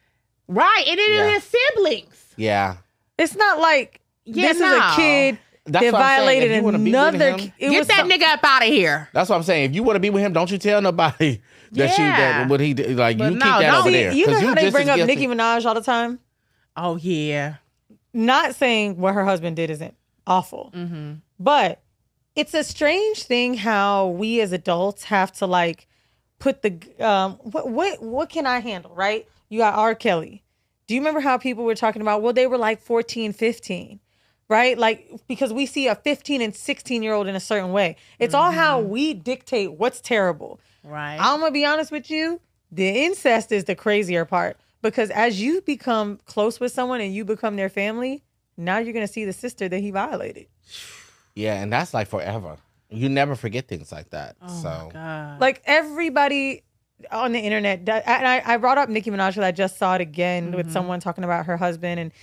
Right, and it is his siblings. Yeah. It's not like this is a kid that violated another. Get that nigga up out of here. That's what I'm saying. If you want to be with him, don't you tell nobody that what he did. Like, keep that over there. You know how they bring up Nicki Minaj all the time? Oh, yeah. Not saying what her husband did isn't awful, but it's a strange thing how we as adults have to like put the what can I handle, right? You got R. Kelly. Do you remember how people were talking about, well, they were like 14, 15, right? Like, because we see a 15 and 16-year-old in a certain way. It's all how we dictate what's terrible. Right. I'm going to be honest with you. The incest is the crazier part, because as you become close with someone and you become their family, now you're going to see the sister that he violated. Yeah, and that's like forever. You never forget things like that. Oh, my God. Like, everybody on the internet, and I brought up Nicki Minaj because I just saw it again with someone talking about her husband, and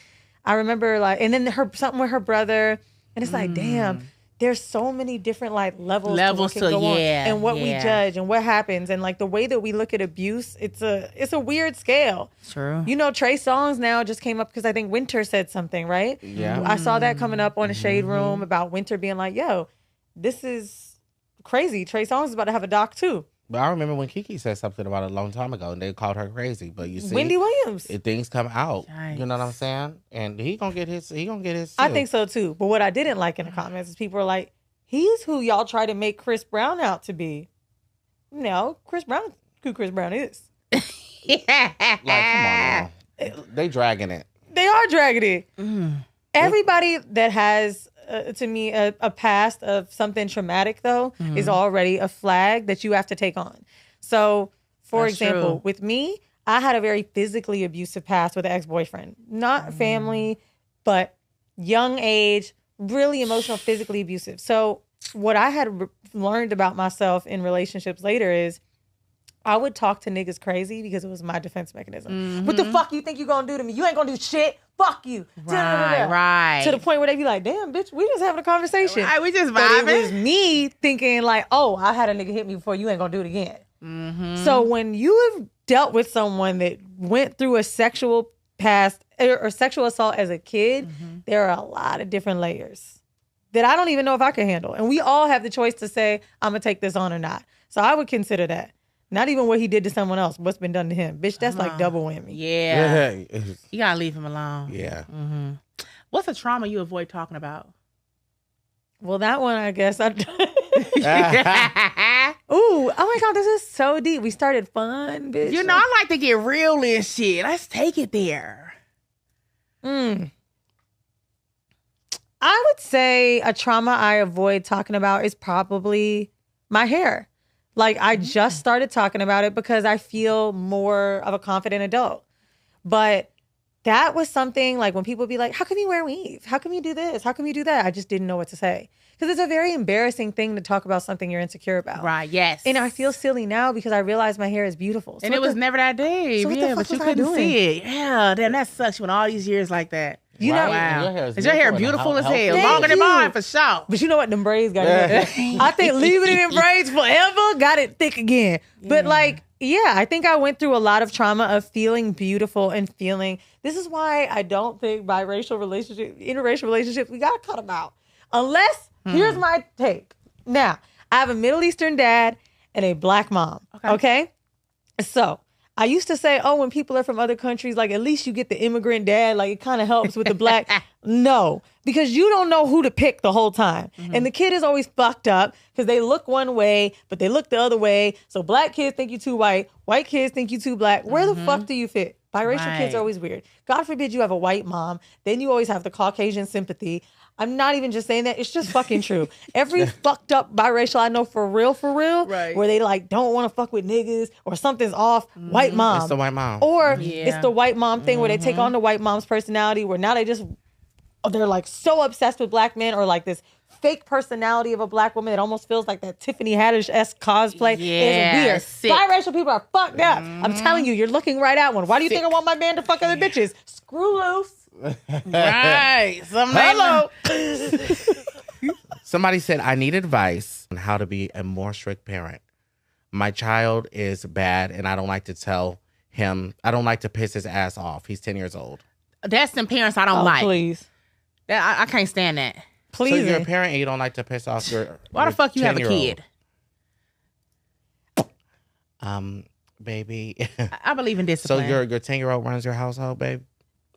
I remember like, and then something with her brother, and it's like, damn, there's so many different like levels to what can go on, and what we judge and what happens, and like the way that we look at abuse, it's a weird scale. True. Trey Songz now just came up because I think Winter said something, right? Yeah. I saw that coming up on the Shade Room about Winter being like, yo, this is crazy. Trey Songz is about to have a doc too. But I remember when Kiki said something about it a long time ago, and they called her crazy. But you see, Wendy Williams, things come out. Yikes. You know what I'm saying? And he gonna get his. I think so too. But what I didn't like in the comments is people were like, he's who y'all try to make Chris Brown out to be. No, Chris Brown, who Chris Brown is. Like, come on, now. They dragging it. They are dragging it. Everybody that has, to me, a past of something traumatic, though, is already a flag that you have to take on. So, for example, with me, I had a very physically abusive past with an ex-boyfriend. Not family, but young age, really emotional, physically abusive. So what I had learned about myself in relationships later is I would talk to niggas crazy because it was my defense mechanism. What the fuck you think you gonna do to me? You ain't gonna do shit. Fuck you. Right. To the point where they be like, damn, bitch, we just having a conversation. Right, we just vibing. But it was me thinking like, oh, I had a nigga hit me before, you ain't gonna do it again. So when you have dealt with someone that went through a sexual past or sexual assault as a kid, there are a lot of different layers that I don't even know if I can handle. And we all have the choice to say, I'm gonna take this on or not. So I would consider that. Not even what he did to someone else, what's been done to him. Bitch, that's like double whammy. Yeah. You gotta leave him alone. Yeah. What's a trauma you avoid talking about? Well, that one, I guess. Ooh, oh my God, this is so deep. We started fun, bitch. I like to get real and shit. Let's take it there. I would say a trauma I avoid talking about is probably my hair. Like, I just started talking about it because I feel more of a confident adult. But that was something like when people be like, how come you wear weave? How come you do this? How come you do that? I just didn't know what to say. Because it's a very embarrassing thing to talk about something you're insecure about. Right, yes. And I feel silly now because I realize my hair is beautiful. So and it was never that deep. So what the fuck but you was I couldn't doing? see it. Yeah, damn, that sucks when all these years like that. You know, wow. Is your hair beautiful as hell? Longer than mine, for sure. But you know what? Them braids got it. I think leaving it in braids forever got it thick again. But like, yeah, I think I went through a lot of trauma of feeling beautiful and feeling. This is why I don't think interracial relationships, we got to cut them out. Unless, here's my take. Now, I have a Middle Eastern dad and a black mom. Okay? So, I used to say, oh, when people are from other countries, like, at least you get the immigrant dad. Like, it kind of helps with the black. No, because you don't know who to pick the whole time. And the kid is always fucked up because they look one way, but they look the other way. So black kids think you too white kids think you too black. Where the fuck do you fit? Biracial kids are always weird. God forbid you have a white mom. Then you always have the Caucasian sympathy. I'm not even just saying that. It's just fucking true. Every fucked up biracial I know for real, where they like don't want to fuck with niggas or something's off, white mom. It's the white mom. Or it's the white mom thing where they take on the white mom's personality where now they're like so obsessed with black men or like this fake personality of a black woman that almost feels like that Tiffany Haddish-esque cosplay. Yeah, is weird. sick. Biracial people are fucked up. I'm telling you, you're looking right at one. Why do you think I want my man to fuck other bitches? Screw loose. Right. Hello. Somebody said, I need advice on how to be a more strict parent. My child is bad and I don't like to tell him, I don't like to piss his ass off. He's 10 years old. That's some parents I don't like. Please. I can't stand that. Please. So you're a parent and you don't like to piss off your Why the fuck you have a 10-year-old? kid? Baby. I believe in So discipline. your 10-year-old runs your household, babe?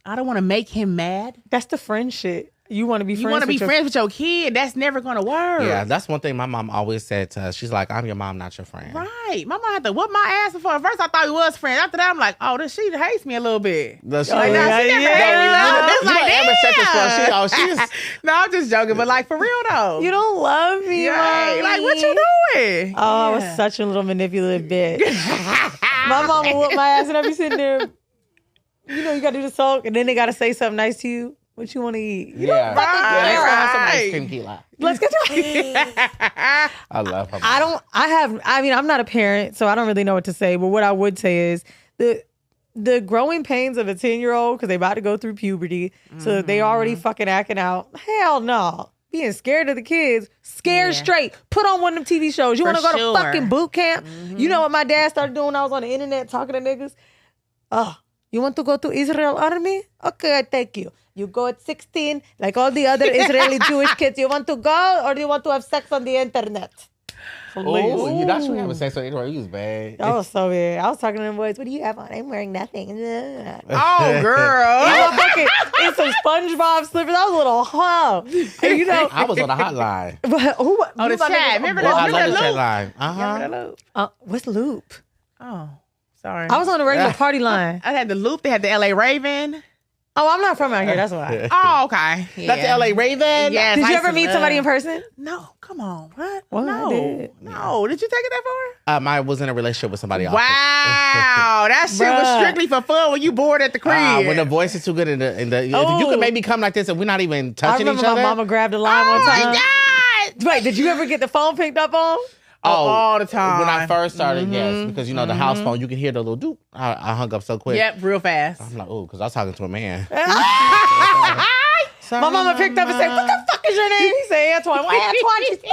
I don't want to make him mad. That's the friend shit. You want to be friends You want to be with your friends with your kid. That's never going to work. Yeah, that's one thing my mom always said to us. She's like, I'm your mom, not your friend. Right. My mom had to whoop my ass before. At first, I thought we was friends. After that, I'm like, oh, she hates me a little bit. Does she? Like, no, she never hated me. It's like, Amber said this for she's no, I'm just joking. But like, for real, though. You don't love me, Right. Mommy. Like, what you doing? Oh, I was such a little manipulative bitch. My mom will whoop my ass and I'd be sitting there. You know, you got to do the sulk and then they got to say something nice to you. What you want to eat? You Yeah. don't fucking Yeah, care. let's have some ice cream key lime. Let's get to I love her. I'm not a parent, so I don't really know what to say. But what I would say is the growing pains of a 10-year-old, because they about to go through puberty, so they already fucking acting out. Hell no. Being scared of the kids, scared straight. Put on one of them TV shows. You want to go to fucking boot camp? You know what my dad started doing when I was on the internet talking to niggas? Oh, you want to go to Israel Army? Okay, I take you. You go at 16, like all the other Israeli Jewish kids. You want to go, or do you want to have sex on the internet? Oh, you not sure having sex with anyone. You was bad. That was so weird. I was talking to them boys. What do you have on? I'm wearing nothing. Oh, girl. In some SpongeBob slippers. I was a little hoe. And you know, I was on the hotline. The chat. Remember I that? love the Loop? chat line. Uh-huh. What's Loop? Oh, sorry. I was on the regular party line. I had the Loop. They had the LA Raven. Oh, I'm not from out here. That's why. Oh, okay. That's the LA Raven? Yes. Did I you used ever to meet love- somebody in person? No. Come on. What? Well, no. I did. No. Did you take it that far? I was in a relationship with somebody else. Wow. That shit was Bruh. strictly for fun when you bored at the crib. When the voice is too good if you could maybe come like this and we're not even I touching remember each other. my mama grabbed a line Oh, one my time. God. Wait, did you ever get the phone picked up on? all the time. When I first started, yes, because you know the house phone, you can hear the little doop. I hung up so quick. Yep, real fast. I'm like, oh, because I was talking to a man. My mama picked up and said, "What the fuck is your name?" He said, "Antoine." Why Antoine? She's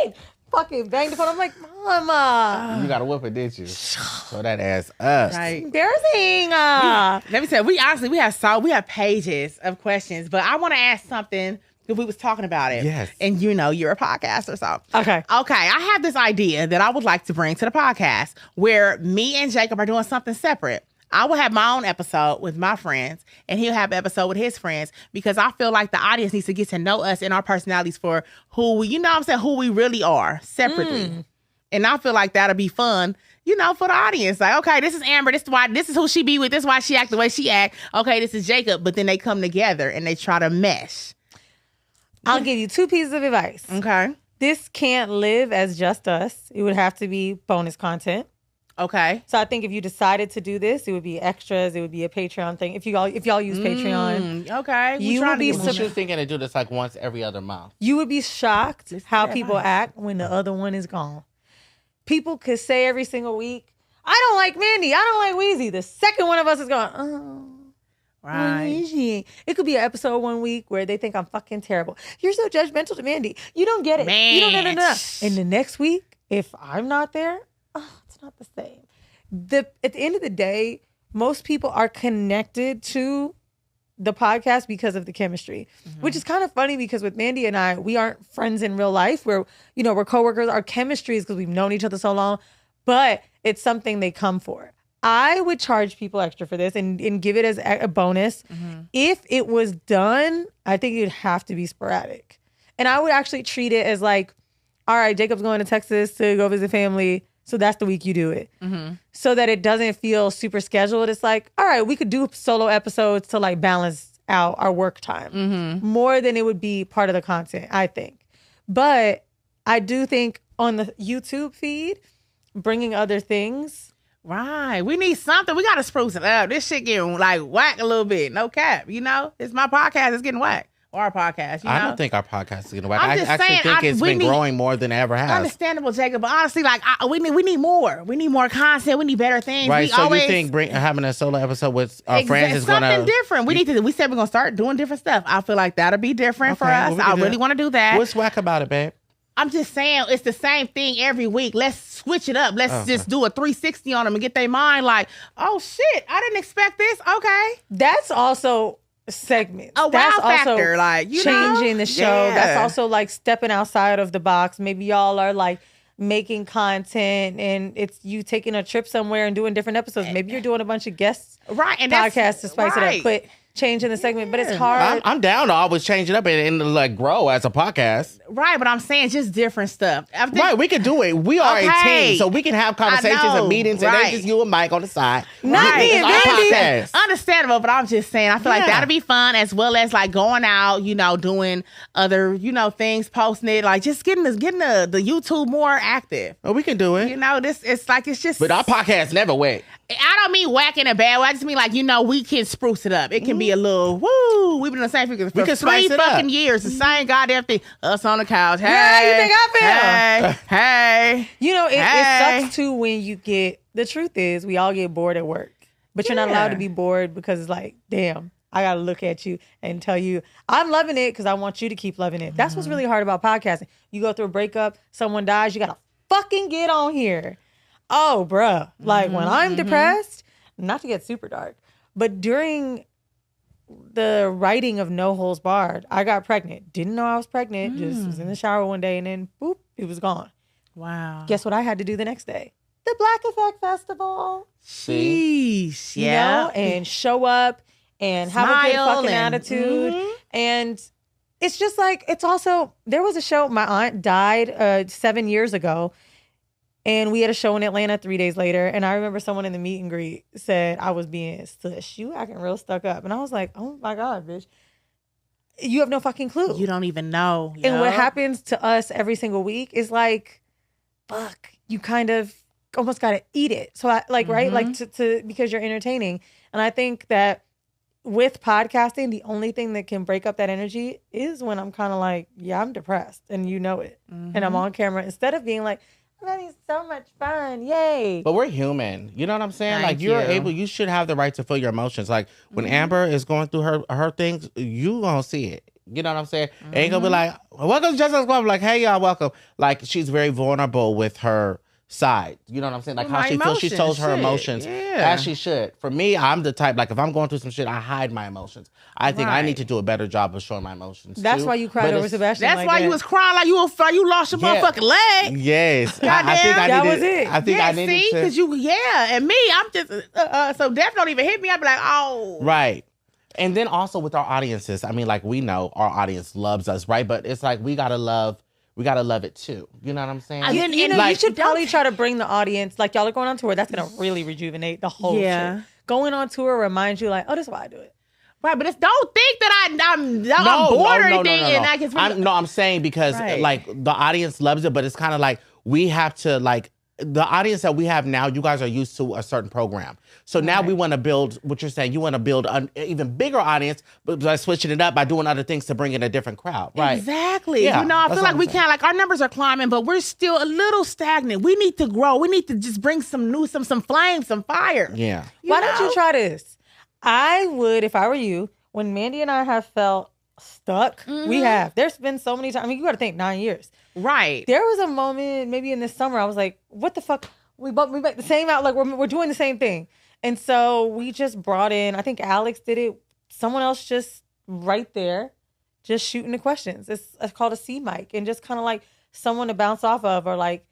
14. Fucking banged the phone. I'm like, Mama. You got to whoop it, did you? So that ass us. Right. Embarrassing. Let me tell you, we have pages of questions, but I want to ask something because we was talking about it. Yes. And you know, you're a podcaster, so. Okay. Okay, I have this idea that I would like to bring to the podcast where me and Jacob are doing something separate. I will have my own episode with my friends, and he'll have an episode with his friends, because I feel like the audience needs to get to know us and our personalities for who we, you know what I'm saying, who we really are separately. And I feel like that'll be fun, you know, for the audience. Like, okay, this is Amber. This is who she be with. This is why she act the way she act. Okay, this is Jacob. But then they come together and they try to mesh. I'll give you 2 pieces of advice. Okay. This can't live as just us. It would have to be bonus content. Okay. So I think if you decided to do this, it would be extras. It would be a Patreon thing. If y'all use Patreon, Okay. You will be She was thinking to do this like once every other month. you would be shocked how that people advice. act when the other one is gone. People could say every single week, "I don't like Mandy. I don't like Weezy." The second one of us is going, "Oh, where Right. is she?" It could be an episode one week where they think I'm fucking terrible. "You're so judgmental to Mandy. You don't get it. You don't know. And the next week, if I'm not there, it's not the same. At the end of the day, most people are connected to the podcast because of the chemistry, which is kind of funny because with Mandy and I, we aren't friends in real life. We're coworkers. Our chemistry is because we've known each other so long, but it's something they come for. I would charge people extra for this and give it as a bonus. if it was done, I think it'd have to be sporadic. And I would actually treat it as like, all right, Jacob's going to Texas to go visit family. So that's the week you do it. So that it doesn't feel super scheduled. It's like, all right, we could do solo episodes to like balance out our work time more than it would be part of the content, I think. But I do think on the YouTube feed, bringing other things. Right. We need something. We got to spruce it up. This shit getting like whack a little bit. No cap. You know, it's my podcast. It's getting whack. Or our podcast. You know? I don't think our podcast is going to work. I'm I just actually saying, think it's been growing more than it ever has. Understandable, Jacob. But honestly, like we need more. We need more content. We need better things. Right. We So always, you think having a solo episode with our friends is going to... something different. We said we're going to start doing different stuff. I feel like that'll be different for us. Well, I really want to do that. What's whack about it, babe? I'm just saying it's the same thing every week. Let's switch it up. Let's just do a 360 on them and get their mind like, oh shit, I didn't expect this. Okay. That's also segments. A wow That's factor, also like, you changing know? the show. Yeah. That's also like stepping outside of the box. Maybe y'all are like making content and it's you taking a trip somewhere and doing different episodes. Maybe you're doing a bunch of guests Right, and podcasts to spice it up. But changing the segment, but it's hard. I'm down to always change it up and like grow as a podcast. Right, but I'm saying just different stuff. Right, we can do it. We are a Okay. team, so we can have conversations I know, and meetings, and right. then just you and Mike on the side. Not me and It's our Vandy. podcast. Understandable, but I'm just saying, I feel like Yeah. that'll be fun as well as like going out, you know, doing other, you know, things, posting it, like just getting the YouTube more active. Oh, we can do it. You know, it's just. But our podcast never wet. I don't mean whack in a bad way. I just mean like, you know, we can spruce it up. It can be a little woo. We've been in the same figures for can 3 spice it up. fucking years. The same goddamn thing. Us on the couch. Hey, Yeah, you think I feel? Hey. You know, it Hey. sucks too when you get, the truth is we all get bored at work, but you're not allowed to be bored because it's like, damn, I got to look at you and tell you I'm loving it because I want you to keep loving it. That's what's really hard about podcasting. You go through a breakup, someone dies, you got to fucking get on here. Oh, bruh. Like when I'm depressed, not to get super dark, but during the writing of No Holds Barred, I got pregnant. Didn't know I was pregnant. Just was in the shower one day and then boop, it was gone. Wow. Guess what I had to do the next day? The Black Effect Festival. Sheesh. You Yeah. know, and show up and have a good Smile fucking and- attitude. And it's just like, it's also, there was a show, my aunt died 7 years ago. And we had a show in Atlanta 3 days later. And I remember someone in the meet and greet said I was being stush. You acting real stuck up. And I was like, oh my God, bitch. You have no fucking clue. You don't even know. And what yo. happens to us every single week is like, fuck, you kind of almost got to eat it. So I like, right? Like to because you're entertaining. And I think that with podcasting, the only thing that can break up that energy is when I'm kind of like, yeah, I'm depressed and you know it. And I'm on camera instead of being like, I'm having so much fun. Yay. But we're human. You know what I'm saying? Thank Like you. you should have the right to feel your emotions. Like when Amber is going through her things, you gonna see it. You know what I'm saying? Ain't gonna be like, welcome to Justice Club. Like, hey y'all, welcome. Like she's very vulnerable with her side. You know what I'm saying? Like With how my she feels. She emotions, shows her shit. emotions Yeah. as she should. For me, I'm the type, like if I'm going through some shit, I hide my emotions. I think I Right. need to do a better job of showing my emotions. That's too. why you cried But over it's- Sebastian. That's like why that. you was crying like you lost your Yeah. motherfucking leg. Yes. I think Goddamn. I That needed, was it. I think yeah, I needed see, to. because and me, I'm just so Def don't even hit me. I'd be like, oh, Right. And then also with our audiences, I mean, like we know our audience loves us, right? But it's like we gotta love it too. You know what I'm saying? And then- You know, like, you should probably try to bring the audience, like y'all are going on tour, that's going to really rejuvenate the whole Yeah. shit. Going on tour reminds you like, oh, this is why I do it. right. But don't think that I'm bored or anything. And I can I'm saying because Right. like the audience loves it, but it's kind of like we have to like the audience that we have now. You guys are used to a certain program, so now we want to build what you're saying. You want to build an even bigger audience, but by switching it up by doing other things to bring in a different crowd, right? Exactly. Yeah, you know, I that's feel what like I'm we saying. can't, like our numbers are climbing, but we're still a little stagnant. We need to grow. We need to just bring some new, some flame, some fire. Yeah. Why don't know? you try this? I would, if I were you, when Mandy and I have felt stuck, we have. There's been so many times. I mean, you got to think 9 years. Right. There was a moment, maybe in this summer, I was like, what the fuck? We make the same out, like we're doing the same thing. And so we just brought in, I think Alex did it, someone else just right there, just shooting the questions. It's called a C mic, and just kind of like someone to bounce off of, or like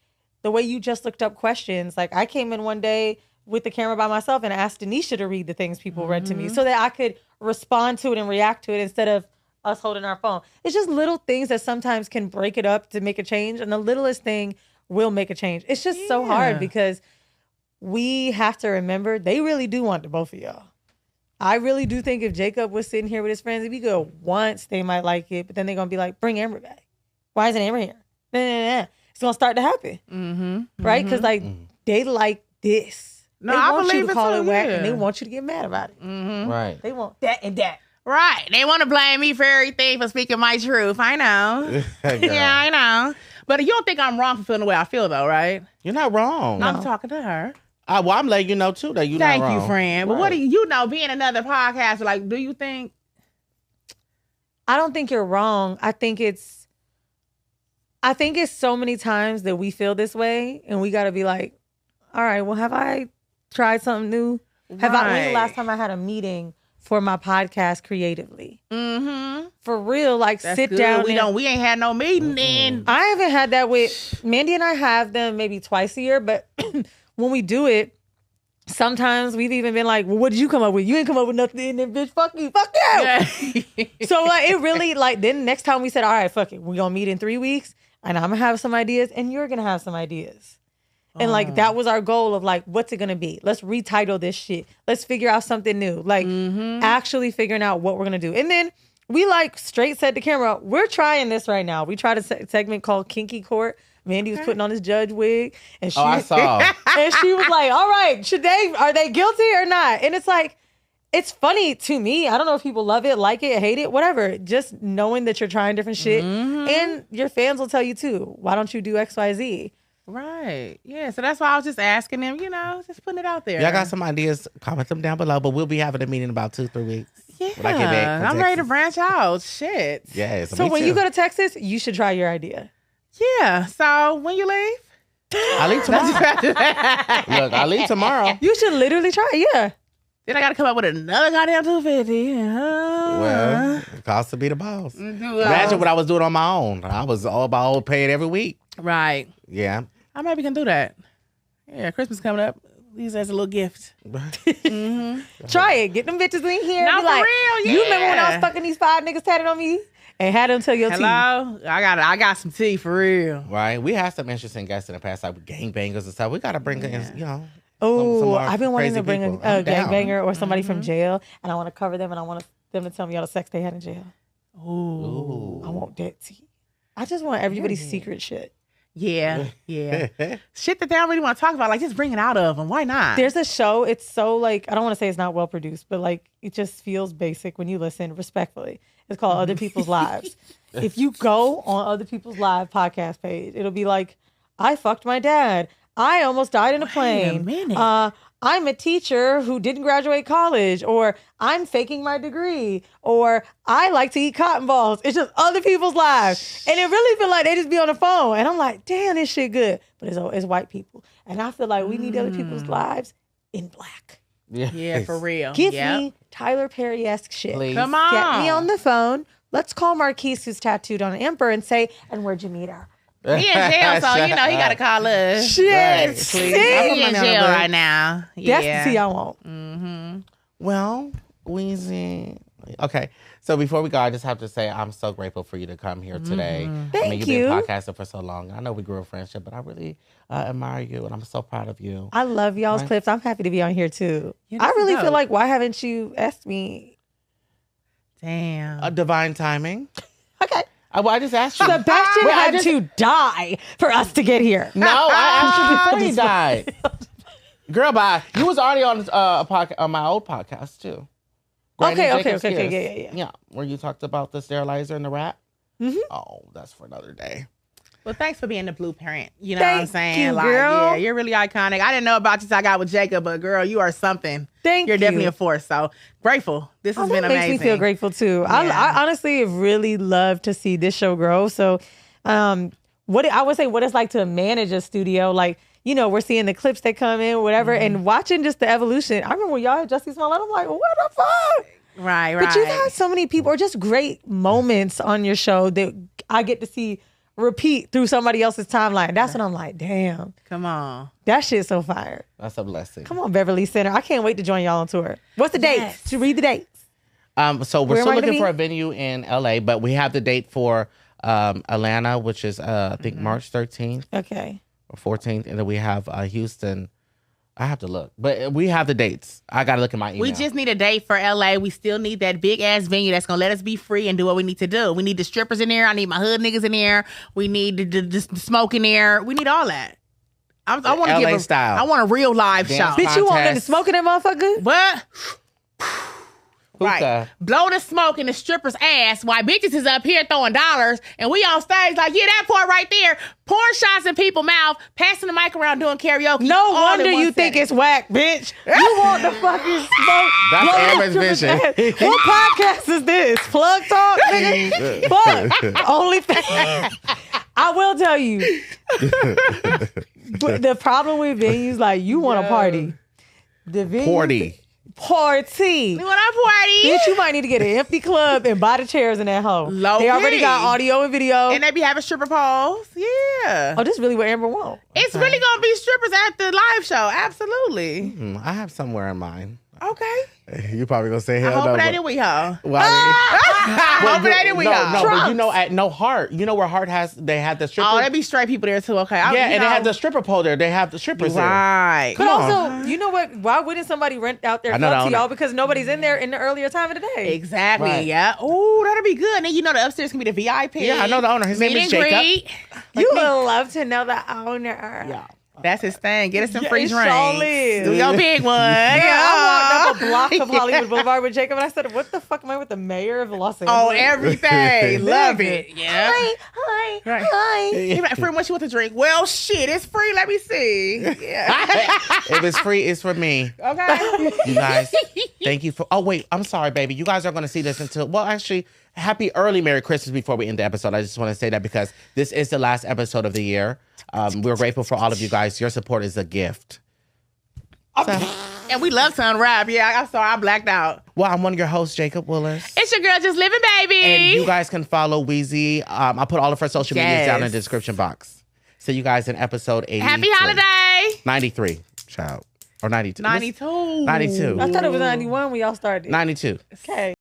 the way you just looked up questions. Like I came in one day with the camera by myself and asked Denisha to read the things people read to me so that I could respond to it and react to it instead of us holding our phone. It's just little things that sometimes can break it up to make a change. And the littlest thing will make a change. It's just so hard because we have to remember they really do want the both of y'all. I really do think if Jacob was sitting here with his friends, if we go once, they might like it, but then they're going to be like, bring Amber back. Why isn't Amber here? Nah. It's going to start to happen. Right? Because like they like this. No, they I want believe you to it call too, it whack yeah. and they want you to get mad about it. Right. They want that and that. Right. They want to blame me for everything for speaking my truth. I know. Yeah, I know. But you don't think I'm wrong for feeling the way I feel, though, right? You're not wrong. I'm talking to her. Well, I'm letting you know, too, that you're not wrong. Thank you, friend. But what do you know, being another podcaster, like, do you think? I don't think you're wrong. I think it's so many times that we feel this way and we got to be like, all right, well, have I tried something new? When's the last time I had a meeting for my podcast creatively? For real, like that's sit good. down. We ain't had no meeting then. I haven't had that with Mandy and I have them maybe twice a year, but when we do it, sometimes we've even been like, well, what did you come up with? You ain't come up with nothing, then bitch, fuck you. Yeah. So like it really like then next time we said, all right, fuck it. We're gonna meet in 3 weeks and I'm gonna have some ideas and you're gonna have some ideas. And like that was our goal of like, what's it gonna be? Let's retitle this shit. Let's figure out something new. Like actually figuring out what we're gonna do. And then we like straight said to camera, we're trying this right now. We tried a segment called Kinky Court. Mandy was putting on his judge wig, and she I saw. and she was like, "All right, are they guilty or not?" And it's like, it's funny to me. I don't know if people love it, like it, hate it, whatever. Just knowing that you're trying different shit, and your fans will tell you too. Why don't you do X, Y, Z? Right. Yeah. So that's why I was just asking them. Just putting it out there. Y'all got some ideas? Comment them down below. But we'll be having a meeting in about 2-3 weeks. Yeah. When I get back from I'm ready to Texas. branch out. Shit. Yeah. So when you go to Texas, you should try your idea. Yeah. So when you leave? I leave tomorrow. Look, I leave tomorrow. You should literally try it. Yeah. Then I got to come up with another goddamn 250. Well, it costs to be the boss. Imagine what I was doing on my own. I was all about paid every week. Right. Yeah. I maybe can do that. Yeah, Christmas coming up. Use it as a little gift. Try it. Get them bitches in here. No, Be like, for real, yeah. You remember when I was fucking these 5 niggas tatted on me? And had them tell your tea. Hello? I got some tea for real. Right. We had some interesting guests in the past, like gangbangers and stuff. We got to bring in, Oh, some more I've been wanting crazy to bring people. a I'm down. gangbanger or somebody from jail, and I want to cover them, and I want them to tell me all the sex they had in jail. Ooh. I want that tea. I just want everybody's secret shit. Yeah. Shit that they don't really want to talk about. Like, just bring it out of them. Why not? There's a show. It's so like, I don't want to say it's not well produced, but like it just feels basic when you listen respectfully. It's called Other People's Lives. If you go on Other People's Live podcast page, it'll be like, I fucked my dad. I almost died in a plane. minute. I'm a teacher who didn't graduate college, or I'm faking my degree, or I like to eat cotton balls. It's just other people's lives. And it really feel like they just be on the phone. And I'm like, damn, this shit good. But it's white people. And I feel like we need other people's lives in black. Yeah, for real. Give me Tyler Perry-esque shit. Please. Come on. Get me on the phone. Let's call Marquise, who's tattooed on Emperor, and say, and where'd you meet her? He in jail, so he got to call us. Shit. Right. See? He in jail right now. That's Yeah. the tea I want. Well, Weezy. Okay. So before we go, I just have to say I'm so grateful for you to come here today. Thank you've you. been podcasting for so long. I know we grew a friendship, but I really admire you, and I'm so proud of you. I love y'all's clips. I'm happy to be on here too. Yeah, I this is really dope. feel like, why haven't you asked me? Damn. Divine timing. Okay. I just asked you. Sebastian Wait, I had just- to die for us to get here. No, I asked you before he died. Girl, bye. You was already on on my old podcast too. Granny Okay. Jacobs Kiss. Yeah. Yeah, where you talked about the sterilizer and the rat. Mm-hmm. Oh, that's for another day. Well, thanks for being the blueprint. You know what I'm Thank saying? you, like, girl. yeah, you're really iconic. I didn't know about you till I got with Jacob, but girl, you are something. Thank You're you. definitely a force. So grateful. This has been That amazing. makes me feel grateful too. Yeah. I honestly have really loved to see this show grow. So, what I would say, what it's like to manage a studio, like, you know, we're seeing the clips that come in, whatever, and watching just the evolution. I remember when y'all had Jussie Smollett, I'm like, what the fuck? Right. But you've had so many people, or just great moments on your show that I get to see repeat through somebody else's timeline. That's when I'm like, damn, Come on. that shit's so fire. That's a blessing. Come on, Beverly Center. I can't wait to join y'all on tour. What's the dates? To read the dates. So we're Where still am I to looking for be? a venue in LA, but we have the date for Atlanta, which is I think March 13th Okay. or 14th, and then we have Houston. I have to look, but we have the dates. I gotta look at my email. We just need a date for LA. We still need that big ass venue that's gonna let us be free and do what we need to do. We need the strippers in there. I need my hood niggas in there. We need the smoke in there. We need all that. I want to LA give style. I want a real live Dance show. Bitch, you want them to Contest. smoke in that motherfucker? What? Right. Hookah. Blow the smoke in the stripper's ass while bitches is up here throwing dollars and we on stage like, yeah, that part right there, pouring shots in people's mouth, passing the mic around doing karaoke. No all in wonder one you think setting. it's whack, bitch. You want the fucking smoke. That's blow Aaron's that stripper's vision. ass. What podcast is this? Plug Talk, nigga? Fuck. Only thing. I will tell you. But the problem with venues, like, you want a party. The venue, Party. Party. You want our party? Bitch, you might need to get an empty club and buy the chairs in that hole. Low They already key. got audio and video. And they be having stripper poles. Yeah. Oh, this is really what Amber wants. It's really going to be strippers at the live show. Absolutely. I have somewhere in mind. Okay. You probably gonna say I hell hope no. it ain't in WeHo. Well, I I hope it ain't in WeHo. no, but you know, at No Heart, you know where Heart has, they have the stripper. Oh, there be straight people there too. Okay. yeah, and they have the stripper pole there. They have the strippers there. Right. But Come also, you know what? Why wouldn't somebody rent out their I know club the to y'all? owner. Because nobody's in there in the earlier time of the day. Exactly. Right. Yeah. Oh, that'll be good. And then you know the upstairs can be the VIP. Yeah, I know the owner. His name Meet is and Jacob. greet. You would love to know the owner. Yeah. That's his thing. Get us some Yeah, free it drinks. sure is. Do your big one. Yeah, I walked up a block of Hollywood Boulevard with Jacob, and I said, "What the fuck am I with the mayor of Los Angeles?" Oh, everything. Love it. Yeah. Hi, Right. hi. He like, free, what you want to drink? Well, shit, it's free. Let me see. Yeah. If it's free, it's for me. Okay. You guys, thank you for. Oh wait, I'm sorry, baby. You guys are going to see this until. Well, actually, happy early Merry Christmas before we end the episode. I just want to say that because this is the last episode of the year. We're grateful for all of you guys. Your support is a gift. And we love to unwrap. Yeah, I'm sorry. I blacked out. Well, I'm one of your hosts, Jacob Willis. It's your girl, Just Living, baby. And you guys can follow Weezy. I'll put all of her social medias down in the description box. See you guys in episode 80. Happy holiday. 93, child. Or 92. 92. 92. I thought it was 91 when y'all started. 92. Okay.